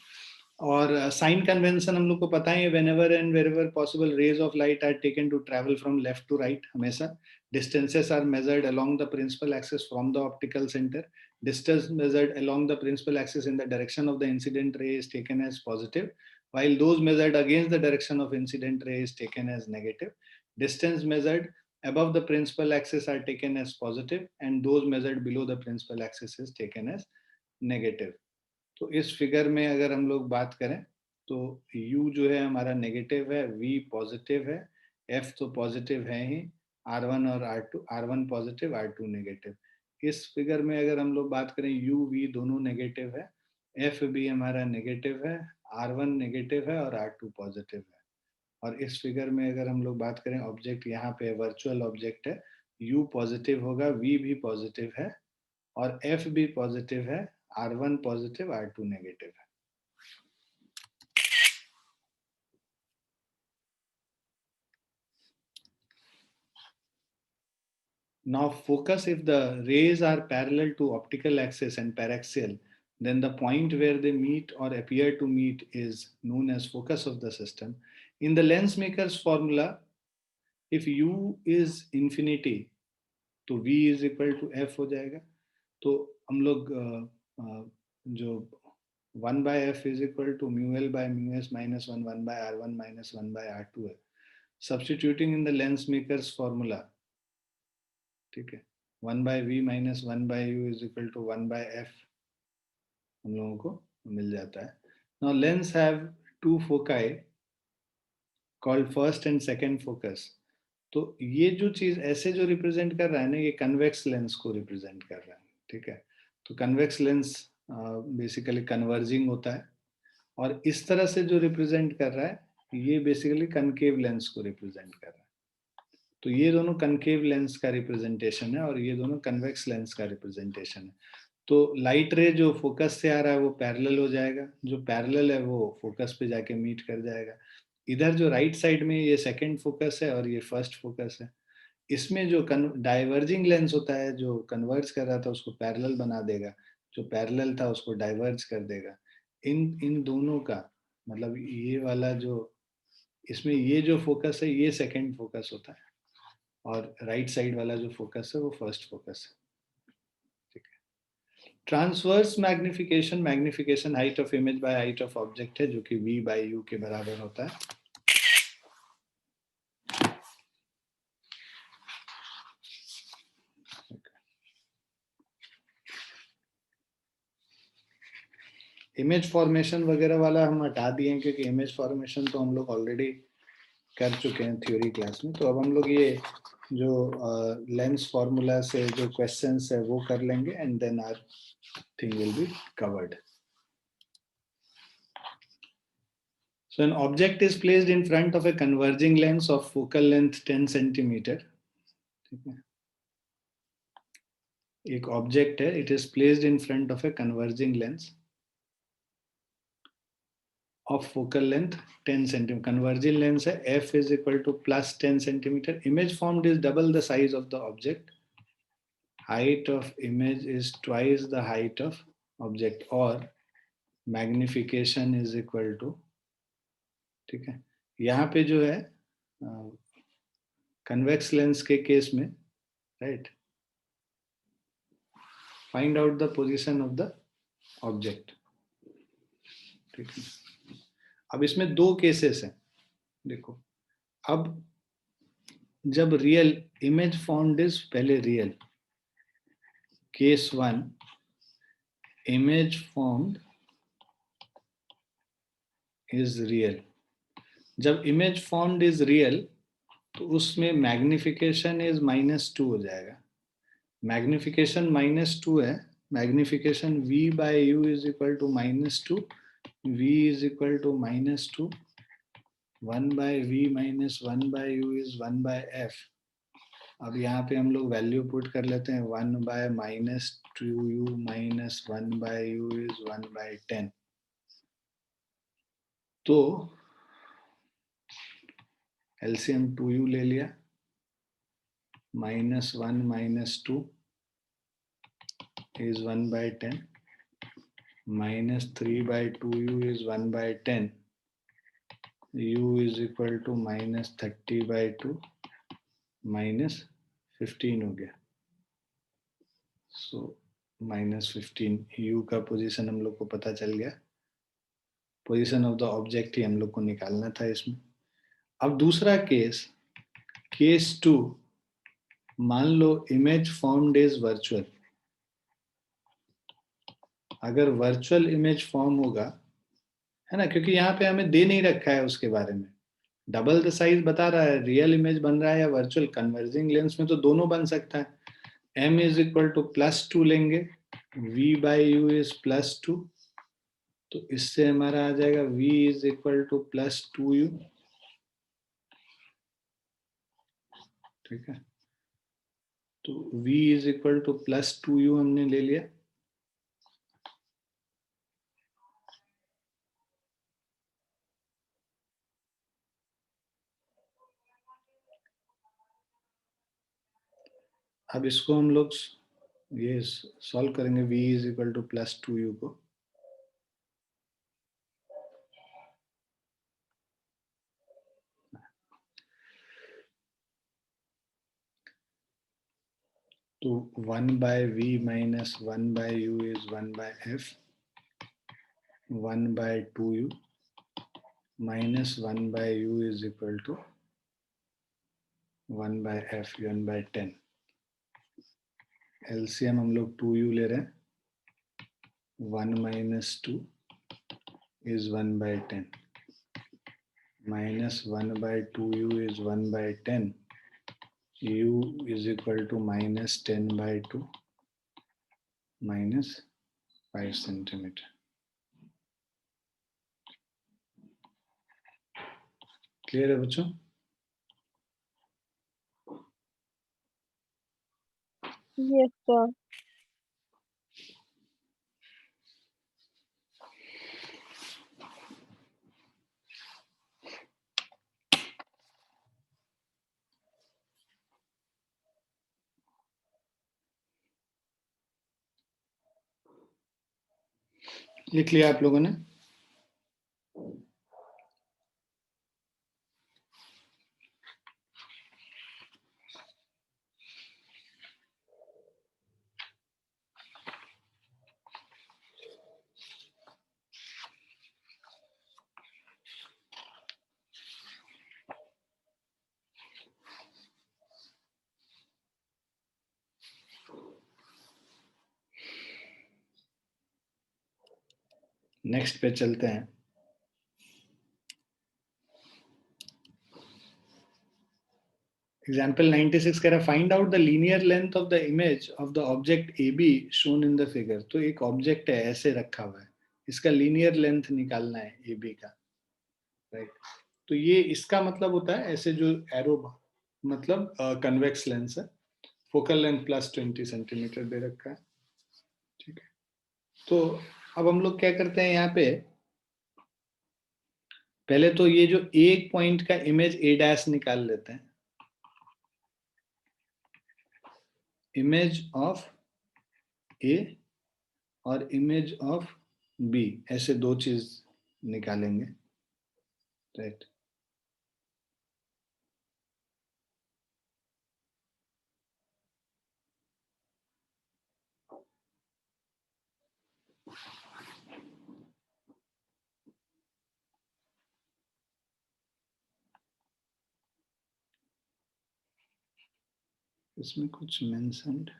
और साइन कन्वेंशन हम लोग को पता है, whenever and wherever possible rays of light are taken to travel from left to right, हमेशा distances are measured along the principal axis from the optical center. Distance measured along the principal axis in the direction of the incident ray is taken as positive, while those measured against the direction of incident ray is taken as negative. Distance measured above the principal axis are taken as positive and those measured below the principal axis is taken as negative. तो इस figure में अगर हम लोग बात करें तो u जो है हमारा नेगेटिव है, v पॉजिटिव है, f तो पॉजिटिव है ही, R1 और R2, R1 positive R2 negative. इस फिगर में अगर हम लोग बात करें u v दोनों नेगेटिव है, f भी हमारा नेगेटिव है, R1 नेगेटिव है और R2 पॉजिटिव है। और इस फिगर में अगर हम लोग बात करें, ऑब्जेक्ट यहाँ पे वर्चुअल ऑब्जेक्ट है, u पॉजिटिव होगा, v भी पॉजिटिव है और f भी पॉजिटिव है, R1 पॉजिटिव R2 नेगेटिव है। Now focus, if the rays are parallel to optical axis and paraxial, then the point where they meet or appear to meet is known as focus of the system. In the lens maker's formula, if u is infinity, तो v is equal to f हो जाएगा। तो हम लोग जो 1/f is equal to mu l by mu s minus 1 by r1 minus 1 by r2 है। Substituting in the lens maker's formula, ठीक है, 1/v minus 1/u is equal to 1/f हम लोगों को मिल जाता है। Now lens have two foci called first and second focus. तो ये जो चीज ऐसे जो रिप्रेजेंट कर रहा है ना, ये कन्वेक्स लेंस को रिप्रेजेंट कर रहा है, ठीक है। तो कन्वेक्स लेंस बेसिकली कन्वर्जिंग होता है और इस तरह से जो रिप्रेजेंट कर रहा है ये बेसिकली कनकेव लेंस को रिप्रेजेंट कर रहा है। तो ये दोनों कनकेव लेंस का रिप्रेजेंटेशन है और ये दोनों कन्वेक्स लेंस का रिप्रेजेंटेशन है। तो लाइट रे जो फोकस से आ रहा है वो पैरेलल हो जाएगा, जो पैरेलल है वो फोकस पे जाके मीट कर जाएगा। इधर जो राइट साइड में ये सेकंड फोकस है और ये फर्स्ट फोकस है। इसमें जो डाइवर्जिंग लेंस होता है, जो कन्वर्ज कर रहा था उसको पैरेलल बना देगा, जो पैरेलल था उसको डाइवर्ज कर देगा। इन दोनों का मतलब ये वाला जो इसमें ये जो फोकस है ये सेकंड फोकस होता है और राइट साइड वाला जो फोकस है वो फर्स्ट फोकस है, ठीक है। Transverse magnification, magnification height of image by height of object है, जो कि v by u के बराबर होता है। इमेज फॉर्मेशन वगैरह वाला हम हटा दिए हैं, क्योंकि इमेज फॉर्मेशन तो हम लोग ऑलरेडी कर चुके हैं थ्योरी क्लास में। तो अब हम लोग ये जो लेंस फॉर्मूला से जो क्वेश्चंस है वो कर लेंगे, and then our thing will be covered. So an object is placed in front of a converging lens of focal length 10 centimeter. एक ऑब्जेक्ट है, it is placed in front of a converging lens of focal length 10 centimeter. Converging lens है, f is equal to plus 10 centimeter. Image formed is double the size of the object. Height of image is twice the height of object, or magnification is equal to, ठीक है। यहाँ पे जो है convex lens के case में, right, find out the position of the object, ठीक है। अब इसमें दो केसेस हैं, देखो। अब जब रियल इमेज फॉर्म्ड इज पहले real, case 1 image formed is real. जब इमेज फॉर्म्ड इज रियल तो उसमें मैग्निफिकेशन इज -2 हो जाएगा। मैग्निफिकेशन -2 है, magnification v by u is equal to -2, v is equal to -2, 1 by v minus 1 by u is 1 by f। अब यहाँ पे हम लोग वैल्यू पुट कर लेते हैं, 1 by -2u minus 1 by u is 1 by 10। तो एलसीएम 2u ले लिया, -1 -2 is 1 by 10, -3 by 2u is 1 by 10, u is equal to -30 by 2 -15 हो गया। सो -15 u का पोजीशन हम लोग को पता चल गया। पोजीशन ऑफ द ऑब्जेक्ट ही हम लोग को निकालना था इसमें। अब दूसरा केस, केस 2, मान लो इमेज फॉर्म्ड इज वर्चुअल। अगर वर्चुअल इमेज फॉर्म होगा, है ना, क्योंकि यहाँ पे हमें दे नहीं रखा है उसके बारे में, डबल द साइज बता रहा है, रियल इमेज बन रहा है या वर्चुअल। कन्वर्जिंग लेंस में तो दोनों बन सकता है। m इज इक्वल टू +2 लेंगे, v बाई यू इज +2, तो इससे हमारा आ जाएगा v is equal to +2u, ठीक है। तो v is equal to +2u हमने ले लिया। अब इसको हम लोग ये सॉल्व करेंगे, v is equal to +2u को। तो 1 by v minus 1 by u is 1 by f, 1 by 2u minus 1 by u is equal to 1 by f, 1 by 10। LCM हम लोग 2u ले रहे हैं, 1 minus 2 is 1 by 10, minus 1 by 2u is 1 by 10, u is equal to -10 by 2 minus 5 centimetre. Clear है बच्चों? Yes, sir. लिख लिया आप लोगों ने? नेक्स्ट पे चलते हैं। एग्जाम्पल 96 कह रहा find out the linear length of the image of the object A be shown in the figure. तो एक ऑब्जेक्ट है ऐसे रखा हुआ है, इसका लीनियर लेंथ निकालना है ए बी का, राइट। तो ये इसका मतलब होता है ऐसे जो एरो मतलब कन्वेक्स लेंस है, फोकल लेंथ प्लस 20 सेंटीमीटर दे रखा है, ठीक है। तो अब हम लोग क्या करते हैं यहाँ पे, पहले तो ये जो एक पॉइंट का इमेज ए डैश निकाल लेते हैं, इमेज ऑफ ए और इमेज ऑफ बी, ऐसे दो चीज निकालेंगे, राइट। इसमें कुछ मेंशन्ड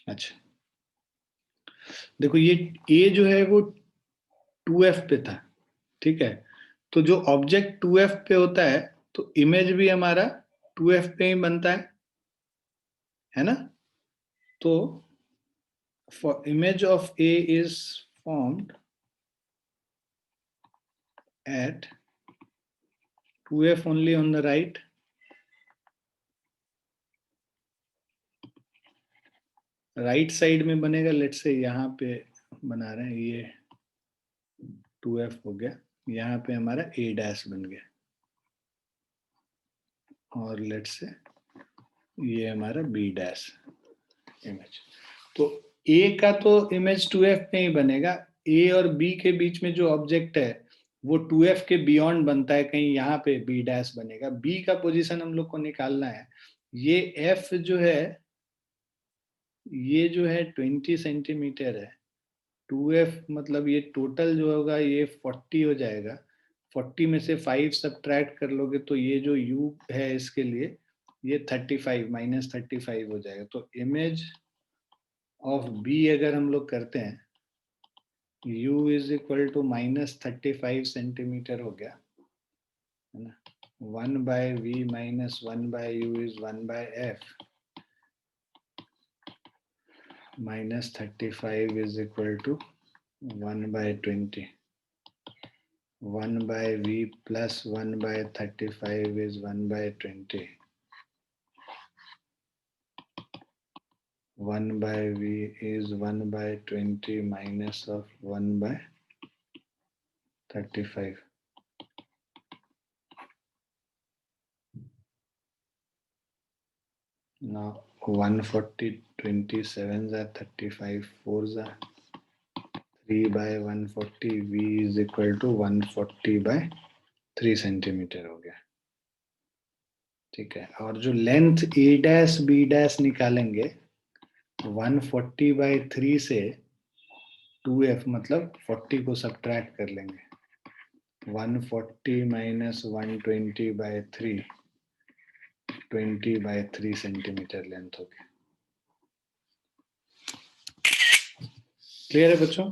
अच्छा, देखो ये ए जो है वो 2f पे था, ठीक है। तो जो ऑब्जेक्ट 2f पे होता है तो इमेज भी हमारा 2f पे ही बनता है ना। तो for image of A is formed at 2f only on the right, right side में बनेगा, लेट्स से यहाँ पे बना रहे हैं, ये 2f हो गया, यहाँ पे हमारा a डैश बन गया, और लेट्स से ये हमारा b डैश इमेज। तो a का तो इमेज 2f में ही बनेगा, a और b के बीच में जो ऑब्जेक्ट है वो 2f के बियॉन्ड बनता है, कहीं यहाँ पे b डैश बनेगा। b का पोजीशन हम लोग को निकालना है, ये f जो है, ये जो है 20 सेंटीमीटर है, 2f मतलब ये टोटल जो होगा ये 40 हो जाएगा। 40 में से 5 सब्ट्रैक्ट कर लोगे तो ये जो u है इसके लिए ये 35 माइनस 35 हो जाएगा। तो इमेज ऑफ b अगर हम लोग करते हैं, u is equal to minus 35 centimetre हो गया, है ना। 1/v minus 1/u is 1/f, minus 35 is equal to 1/20. 1/v plus 1/35 is 1/20. 1/v is 1/20 minus of 1/35. Now 140 27s are 35 4s are 3/140, v is equal to 140/3 centimetre हो गया, ठीक है। और जो length a dash b dash निकालेंगे 140/3 से 2f मतलब 40 को सब्ट्रैक्ट कर लेंगे, 140 माइनस 120/3 20/3 सेंटीमीटर लेंथ हो गया। क्लियर है बच्चों?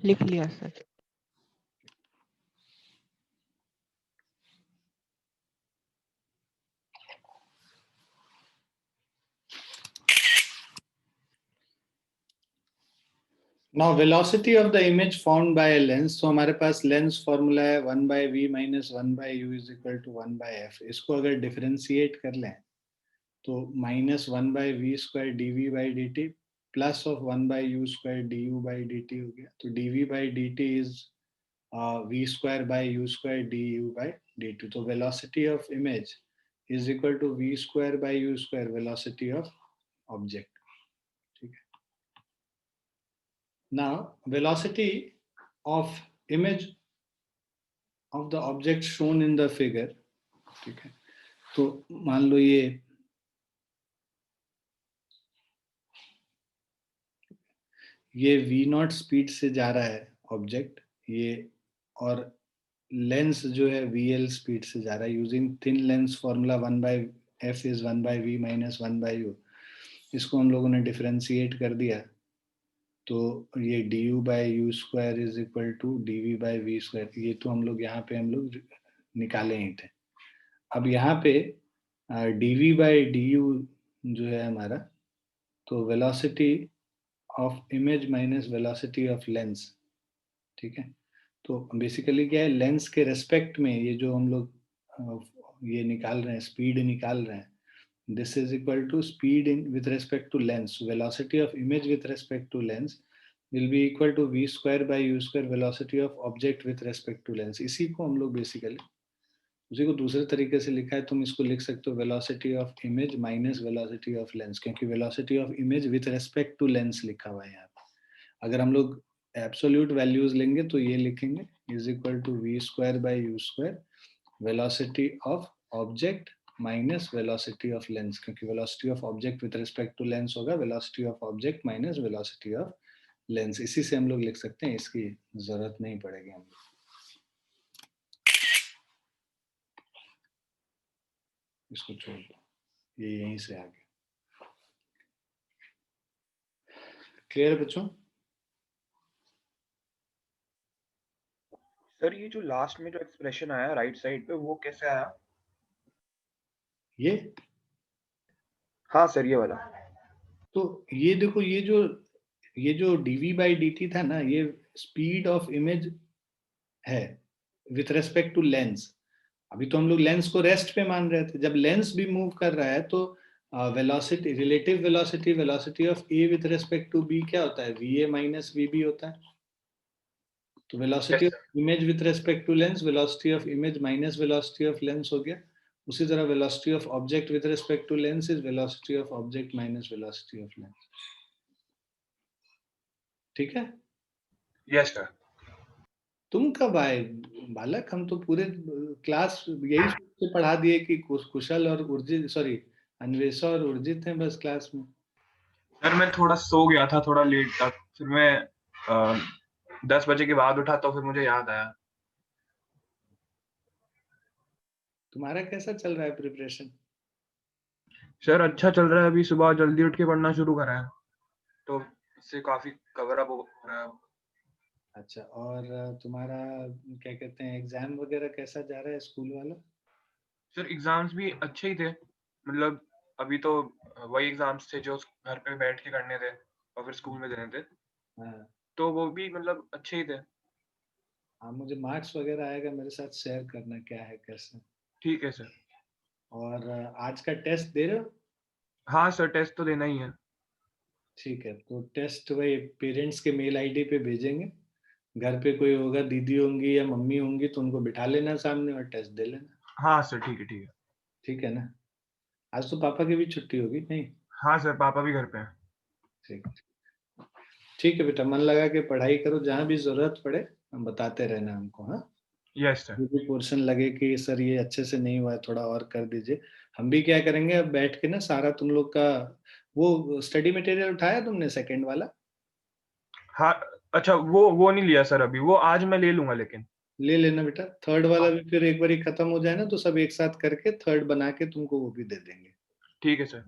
लिख लिया sir. Now velocity of the image found by a lens. तो हमारे पास लेंस फॉर्मूला है 1/v minus 1/u is equal to 1/f. इसको अगर डिफरेंशिएट कर लें तो minus 1/v square dv by dt plus of 1/u square du by dt हो गया. तो dv by dt is v square by u square du by dt. तो velocity of image is equal to v square by u square velocity of object. ठीक है. Now velocity of image of the object shown in the figure. ठीक है. तो मान लो ये v not speed से जा रहा है ऑब्जेक्ट, ये और लेंस जो है vl स्पीड से जा रहा है. Using thin lens formula 1/f is 1/v minus 1/u. इसको हम लोगों ने डिफरेंशिएट कर दिया तो ये du by u square is equal to dv by v square. ये तो हम लोग यहाँ पे निकाले ही थे. अब यहाँ पे dv by du जो है हमारा, तो velocity of image minus velocity of lens. ठीक है. तो बेसिकली क्या है, लेंस के रेस्पेक्ट में ये जो हम लोग ये निकाल रहे हैं, स्पीड निकाल रहे हैं, this is equal to speed in with respect to lens. Velocity of image with respect to lens will be equal to v square by u square velocity of object with respect to lens. इसी को हम लोग basically उसी को दूसरे तरीके से लिखा है. तुम इसको लिख सकते हो velocity of image minus velocity of lens, क्योंकि velocity of image with respect to lens लिखा हुआ है यहाँ पे. अगर हम लोग एब्सोल्यूट वैल्यूज लेंगे तो ये लिखेंगे is equal to v square by u square velocity of object minus velocity of lens, क्योंकि velocity of object with respect to lens होगा velocity of object minus velocity of lens. इसी से हम लोग लिख सकते हैं, इसकी जरूरत नहीं पड़ेगी हम लोग. इसको छोड़ दो, ये यहीं से आ गया. क्लियर बच्चों? सर ये जो लास्ट में जो एक्सप्रेशन आया राइट साइड पे वो कैसे आया? ये हाँ सर ये वाला. तो ये देखो, ये जो dv by dt था ना, ये स्पीड ऑफ इमेज है विथ रेस्पेक्ट टू लेंस. अभी तो हम लोग लेंस को रेस्ट पे मान रहे थे. जब लेंस भी मूव कर रहा है तो velocity, relative velocity, velocity of a with respect to b क्या होता है, va माइनस vb होता है. तो velocity of image with respect to lens velocity of image minus velocity of lens हो गया. उसी तरह velocity of object with respect to lens is velocity of object minus velocity of lens. ठीक है. Yes sir. तुम कब आए बालक? हम तो पूरे क्लास यही से पढ़ा दिए कि कुशल और उर्जित, सॉरी अन्वेषा और उर्जित हैं बस क्लास में. सर मैं थोड़ा सो गया था थोड़ा लेट तक, फिर मैं 10 बजे के बाद उठा तो फिर मुझे याद आया. तुम्हारा कैसा चल रहा है प्रिपरेशन? सर अच्छा चल रहा है. अभी सुबह जल्दी उठ के पढ़ना शुरू करा है तो इससे काफी कवर अप हो रहा है. अच्छा, और तुम्हारा क्या कहते हैं, एग्जाम वगैरह कैसा जा रहा है स्कूल वाला? सर एग्जाम्स भी अच्छे ही थे, मतलब अभी तो वही एग्जाम्स थे जो घर पे बैठ के करने थे और फिर स्कूल में देने थे. हाँ तो वो भी मतलब अच्छे ही थे. हाँ, मुझे मार्क्स वगैरह आएगा मेरे साथ शेयर करना क्या है कैसे. ठीक है सर. और आज का टेस्ट दे रहे हो? हाँ सर टेस्ट तो देना ही है. ठीक है, तो टेस्ट वही पेरेंट्स के मेल आईडी पे भेजेंगे. घर पे कोई होगा, दीदी होंगी या मम्मी होंगी, तो उनको बिठा लेना सामने और टेस्ट दे लेना. हाँ सर ठीक है. ठीक है. ठीक है ना? आज तो पापा की भी छुट्टी होगी नहीं? हाँ सर पापा भी घर पे हैं. ठीक ठीक है बेटा, मन लगा के पढ़ाई करो. जहाँ भी जरूरत पड़े हम बताते रहना हमको. हाँ, यस सर. जो भी पोर्शन लगे कि सर ये अच्छे से नहीं हुआ है थोड़ा और कर दीजिए, हम भी क्या करेंगे, अब बैठ के ना सारा तुम लोग का वो स्टडी मटेरियल उठाया तुमने सेकंड वाला? हाँ अच्छा वो नहीं लिया सर अभी, वो आज मैं ले लूंगा लेकिन. ले लेना बेटा. थर्ड वाला भी फिर एक बार खत्म हो जाए ना तो सब एक साथ करके थर्ड बना के तुमको वो भी दे देंगे. ठीक है सर.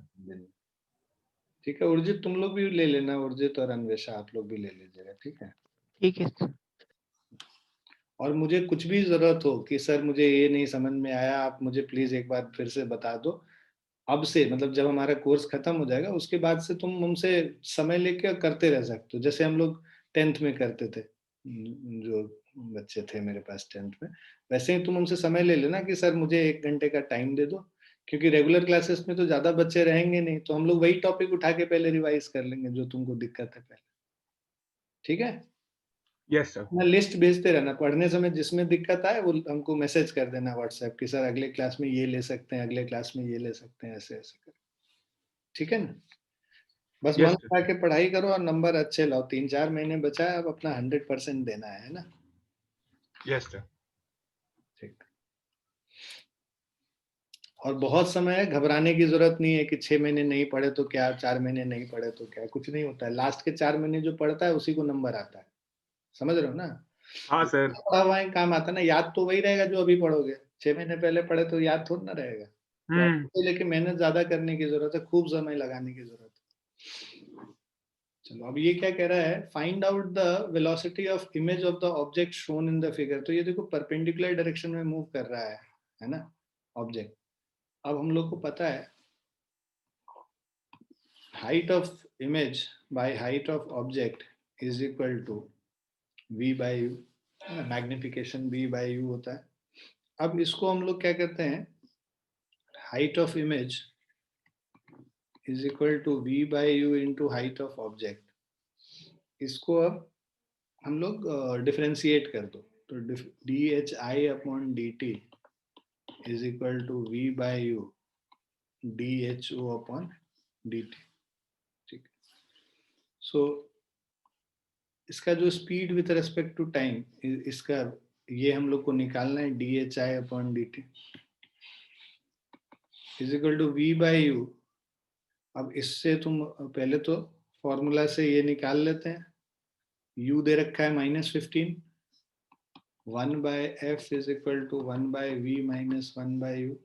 ठीक है. उर्जित तुम लोग भी ले लेना, उर्जित और अन्वेषा आप लोग भी ले लीजिएगा. ठीक है. ठीक है सर। और मुझे कुछ भी जरूरत हो कि सर मुझे ये नहीं समझ में आया, आप मुझे प्लीज एक बार फिर से बता दो, अब से मतलब जब हमारा कोर्स खत्म हो जाएगा उसके बाद से तुम हमसे समय लेके करते रह सकते हो, जैसे हम लोग 10th में करते थे, जो बच्चे थे मेरे पास 10th में, वैसे ही तुम हमसे समय ले लेना कि सर मुझे 1 घंटे का टाइम दे दो, क्योंकि रेगुलर क्लासेस में तो ज्यादा बच्चे रहेंगे नहीं, तो हम लोग वही टॉपिक उठा के पहले रिवाइज कर लेंगे जो तुमको दिक्कत है पहले। ठीक है, यस सर। अपना लिस्ट भेजते रहना, पढ़ने समय जिसमें दिक्कत आए वो हमको मैसेज कर देना व्हाट्सएप कि सर अगले क्लास में ये ले सकते हैं, अगले क्लास में ये ले सकते हैं, ऐसे ऐसे कर। ठीक है ना, बस मन यस सर। लगा के पढ़ाई करो और नंबर अच्छे लाओ, 3-4 महीने बचा है, अब अपना 100% देना है ना। Yes sir. ठीक, और बहुत समय है, घबराने की जरूरत नहीं है कि 6 महीने नहीं पढ़े तो क्या, 4 महीने नहीं पढ़े तो क्या, कुछ नहीं होता है, लास्ट के 4 महीने जो पढ़ता है उसी को नंबर आता है, समझ रहे हो ना। हाँ सर। पढ़ा हुआ ही काम आता है ना, याद तो वही रहेगा जो अभी पढ़ोगे, 6 महीने पहले पढ़े तो याद थोड़ा ना रहेगा, तो आपको लेकिन मेहनत ज्यादा करने की जरूरत है, खूब समय लगाने की जरूरत है। चलो अब ये क्या कह रहा है, find out the velocity of image of the object shown in the figure, तो ये देखो परपेंडिकुलर डायरेक्शन में मूव कर रहा है ना ऑब्जेक्ट। अब हम लोग को पता है height of image by height of object is equal to v by U, magnification v by U होता है। अब इसको हम लोग क्या करते हैं, height of image is equal to v by U into height of object, इसको अब हम लोग डिफरेंशिएट कर दो, तो D H I upon D T is equal to V by U D H O upon D T. ठीक, सो इसका जो speed with respect to time, इसका ये हम लोग को निकालना है, D H I upon D T is equal to V by U. अब इससे तुम पहले तो फॉर्मूला से ये निकाल लेते हैं, u दे रखा है -15, 1/f is equal to 1/v minus 1/u,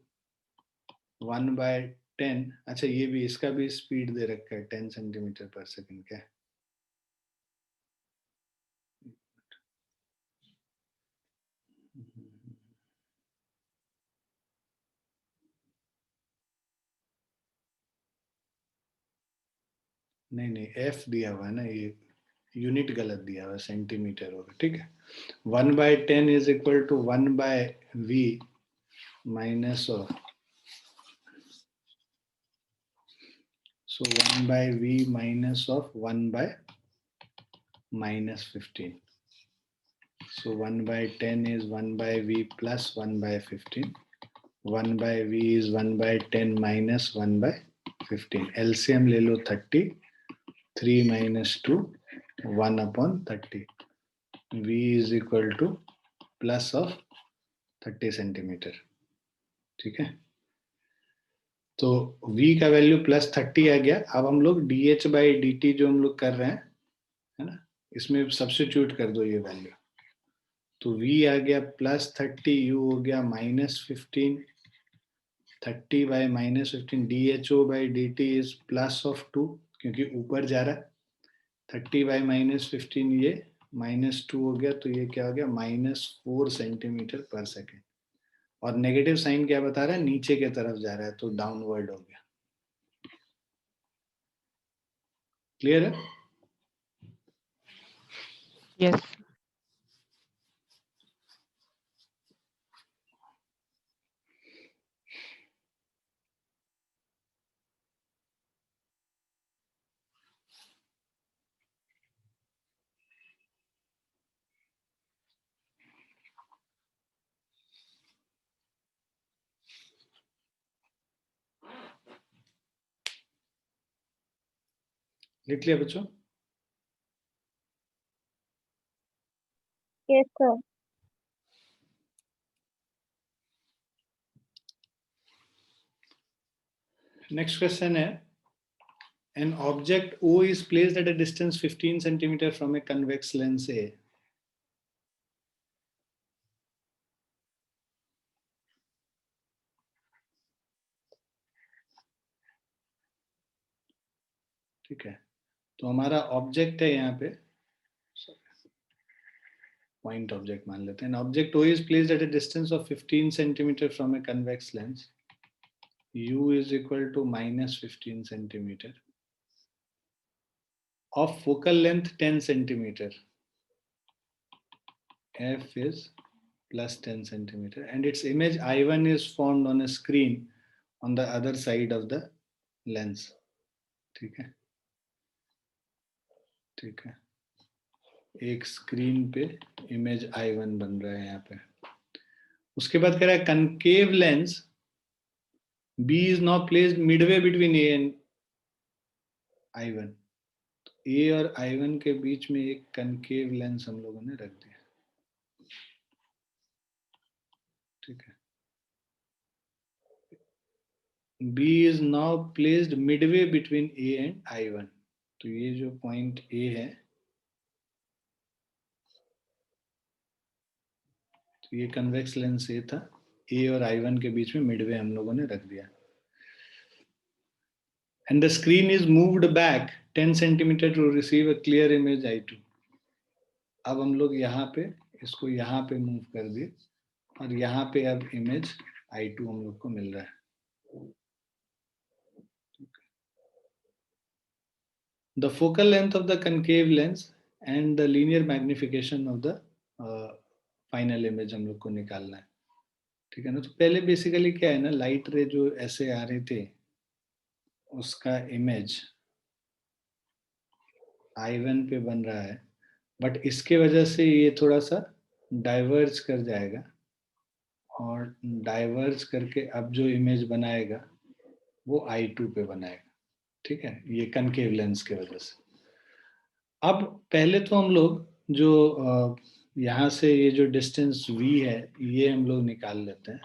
1/10। अच्छा ये भी, इसका भी स्पीड दे रखा है 10 सेंटीमीटर पर सेकंड क्या, नहीं नहीं f दिया हुआ है ना, ये यूनिट गलत दिया हुआ है, सेंटीमीटर होगा, ठीक है। 1/10 is equal to 1/v minus of, so 1/v minus of 1/-15, so 1/10 is 1/v plus 1/15, 1/v is 1/10 minus 1/15, LCM ले लो 30, 3 minus 2 1 upon 30, v is equal to plus of 30 centimetre. ठीक है, तो v का वैल्यू +30 आ गया। अब हम लोग dh/dt जो हम लोग कर रहे हैं है ना, इसमें सब्स्टिट्यूट कर दो ये वैल्यू, तो v आ गया +30, u हो गया -15, 30/-15, dho/dt इज +2 क्योंकि ऊपर जा रहा है, 30/-15 ये -2 हो गया, तो ये क्या हो गया -4 सेंटीमीटर पर सेकेंड, और नेगेटिव साइन क्या बता रहा है, नीचे के तरफ जा रहा है, तो डाउनवर्ड हो गया। क्लियर है? यस। लिख लिया बच्चों? Yes, sir. नेक्स्ट क्वेश्चन है, an object O is placed at a distance 15 centimeter from a convex lens A. ठीक है, तो हमारा ऑब्जेक्ट है यहाँ पे, पॉइंट ऑब्जेक्ट मान लेते हैं. Object O is placed at a distance of 15 centimeter from a convex lens. U is equal to minus 15 centimeter of focal length 10 centimeter. F is plus 10 centimeter and its image I1 is formed on a screen on the other side of the lens. ठीक है, ठीक है. एक screen पे image I1 बन रहा है यहाँ पे. उसके बाद कह रहा है concave lens B is now placed midway between A and I1. A और I1 के बीच में एक concave lens हम लोगों ने रख दिया. ठीक है. B is now placed midway between A and I1. तो ये जो पॉइंट A है, तो ये कन्वेक्स लेंस A था. A और I1 के बीच में मिडवे हम लोगों ने रख दिया. And the screen is moved back 10 centimeter to receive a clear image I2. अब हम लोग यहाँ पे इसको यहाँ पे मूव कर दिए और यहाँ पे अब इमेज I2 हम लोग को मिल रहा है. The focal length of the concave lens and the linear magnification of the final image हम लोग को निकालना है. ठीक है ना. तो पहले बेसिकली क्या है ना, लाइट रे जो ऐसे आ रहे थे उसका इमेज I1 पे बन रहा है, बट इसके वजह से ये थोड़ा सा डाइवर्ज कर जाएगा और डाइवर्ज करके अब जो इमेज बनाएगा वो I2 पे बनाएगा. ठीक है, ये कनकेव लेंस के वजह से. अब पहले तो हम लोग जो यहाँ से ये जो डिस्टेंस V है ये हम लोग निकाल लेते हैं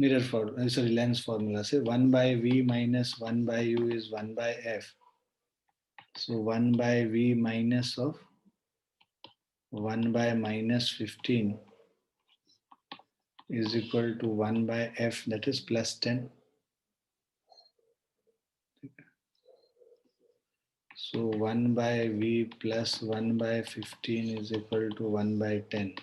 मिरर सॉरी लेंस फॉर्मूला से. 1 by V minus 1 by U is 1 by F. So 1 by V minus of 1 by minus 15 is equal to 1 by F, that is plus 10. So 1 by V plus 1 by 15 is equal to 1 by 10.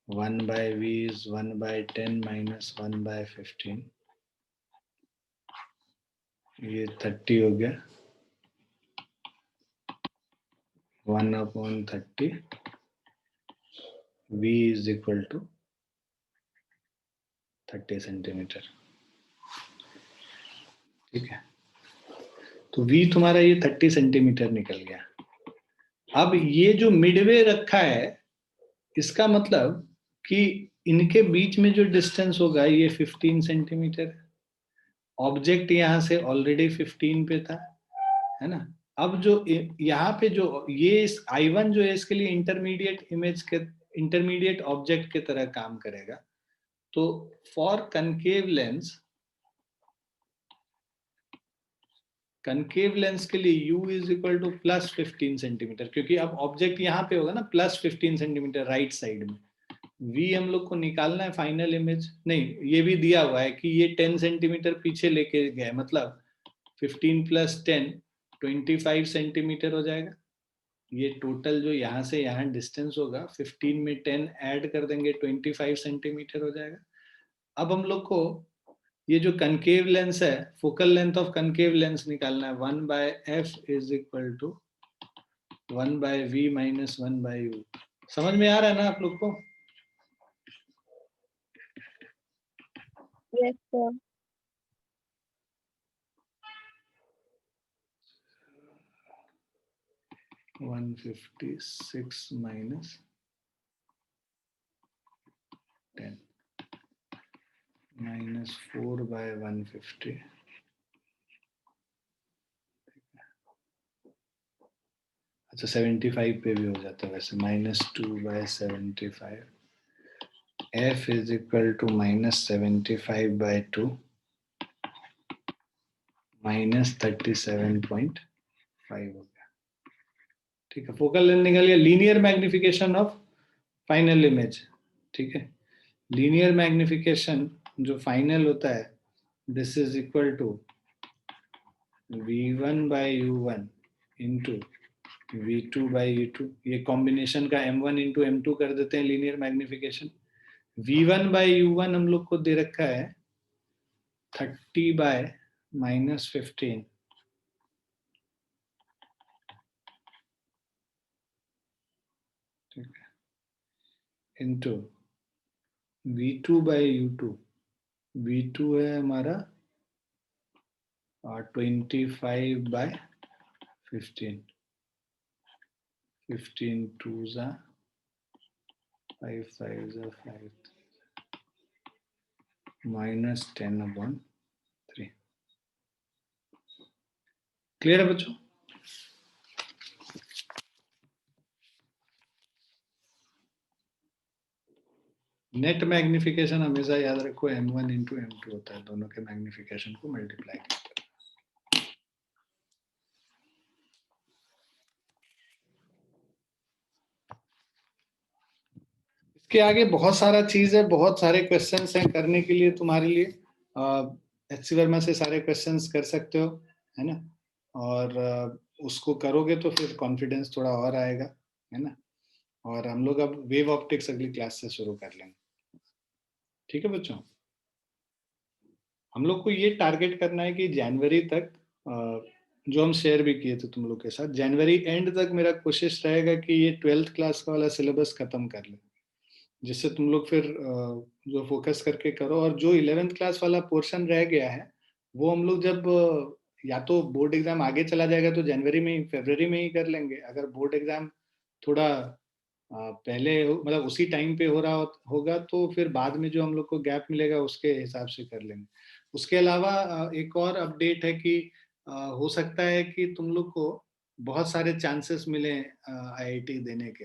1 by V is 1 by 10 minus 1 by 15. ये 30 हो गया. 1/30. V is equal to 30 centimetre. ठीक है, तो V तुम्हारा ये 30 centimetre निकल गया. अब ये जो मिडवे रखा है इसका मतलब कि इनके बीच में जो डिस्टेंस होगा ये 15 सेंटीमीटर. ऑब्जेक्ट यहाँ से ऑलरेडी 15 पे था, है ना. अब जो यहाँ पे जो ये I1 जो है इसके लिए इंटरमीडिएट इमेज के इंटरमीडिएट ऑब्जेक्ट के तरह काम करेगा. तो फॉर कनकेव लेंस के लिए U is equal to plus 15 centimetre, क्योंकि अब ऑब्जेक्ट यहाँ पे होगा ना प्लस 15 सेंटीमीटर राइट साइड में. V हम लोग को निकालना है फाइनल इमेज. नहीं, ये भी दिया हुआ है कि ये 10 सेंटीमीटर पीछे लेके गए, मतलब 15 प्लस 10 25 सेंटीमीटर हो जाएगा. ये टोटल जो यहाँ से यहाँ डिस्टेंस होगा 15 में 10 ऐड कर देंगे 25 सेंटीमीटर हो जाएगा. अब हम लोग को ये जो कनकेव लेंस है, focal length of concave lens निकालना है. 1 by F is equal to 1 by V minus 1 by U. समझ में आ रहा है ना आप लोग को? Yes, sir. 156 minus 10 minus 4 by 150. अच्छा 75 पे भी हो जाता है वैसे. -2 by 75. F is equal to -75 by 2 minus 37.5 हो गया. ठीक है, फोकल लेंथ निकल गया. Linear magnification of final image. ठीक है, लीनियर मैग्निफिकेशन जो फाइनल होता है, this is equal to V1 by U1 into V2 by U2, ये कॉम्बिनेशन का M1 इंटू M2 कर देते हैं linear magnification. V1 by U1 हम लोग को दे रखा है 30 बाय -15, ठीक है, into V2 by U2, V2 है हमारा 25 bye 15, 15 2s are 5 5s are 5, -10/3। Clear है बच्चों? नेट मैग्निफिकेशन हमेशा याद रखो M1 इंटू M2 होता है, दोनों के मैग्निफिकेशन को मल्टीप्लाई करते हैं। इसके आगे बहुत सारा चीज है, बहुत सारे क्वेश्चंस हैं करने के लिए तुम्हारे लिए। HC वर्मा से सारे क्वेश्चंस कर सकते हो, है ना, और उसको करोगे तो फिर कॉन्फिडेंस थोड़ा और आएगा, है ना। और हम लोग अब वेव ऑप्टिक्स अगली क्लास से शुरू कर लेंगे, ठीक है बच्चों। हम लोग को ये टारगेट करना है कि जनवरी तक, जो हम शेयर भी किए थे तुम लोग के साथ, जनवरी एंड तक मेरा कोशिश रहेगा कि ये 12th क्लास का वाला सिलेबस खत्म कर ले, जिससे तुम लोग फिर जो फोकस करके करो। और जो 11th क्लास वाला पोर्शन रह गया है वो हम लोग जब या तो बोर्ड एग्जाम आगे चला जाएगा तो जनवरी में ही, फरवरी में ही कर लेंगे। अगर बोर्ड एग्जाम थोड़ा पहले मतलब उसी टाइम पे हो रहा होगा तो फिर बाद में जो हम लोग को गैप मिलेगा उसके हिसाब से कर लेंगे। उसके अलावा एक और अपडेट है कि हो सकता है कि तुम लोग को बहुत सारे चांसेस मिले IIT देने के।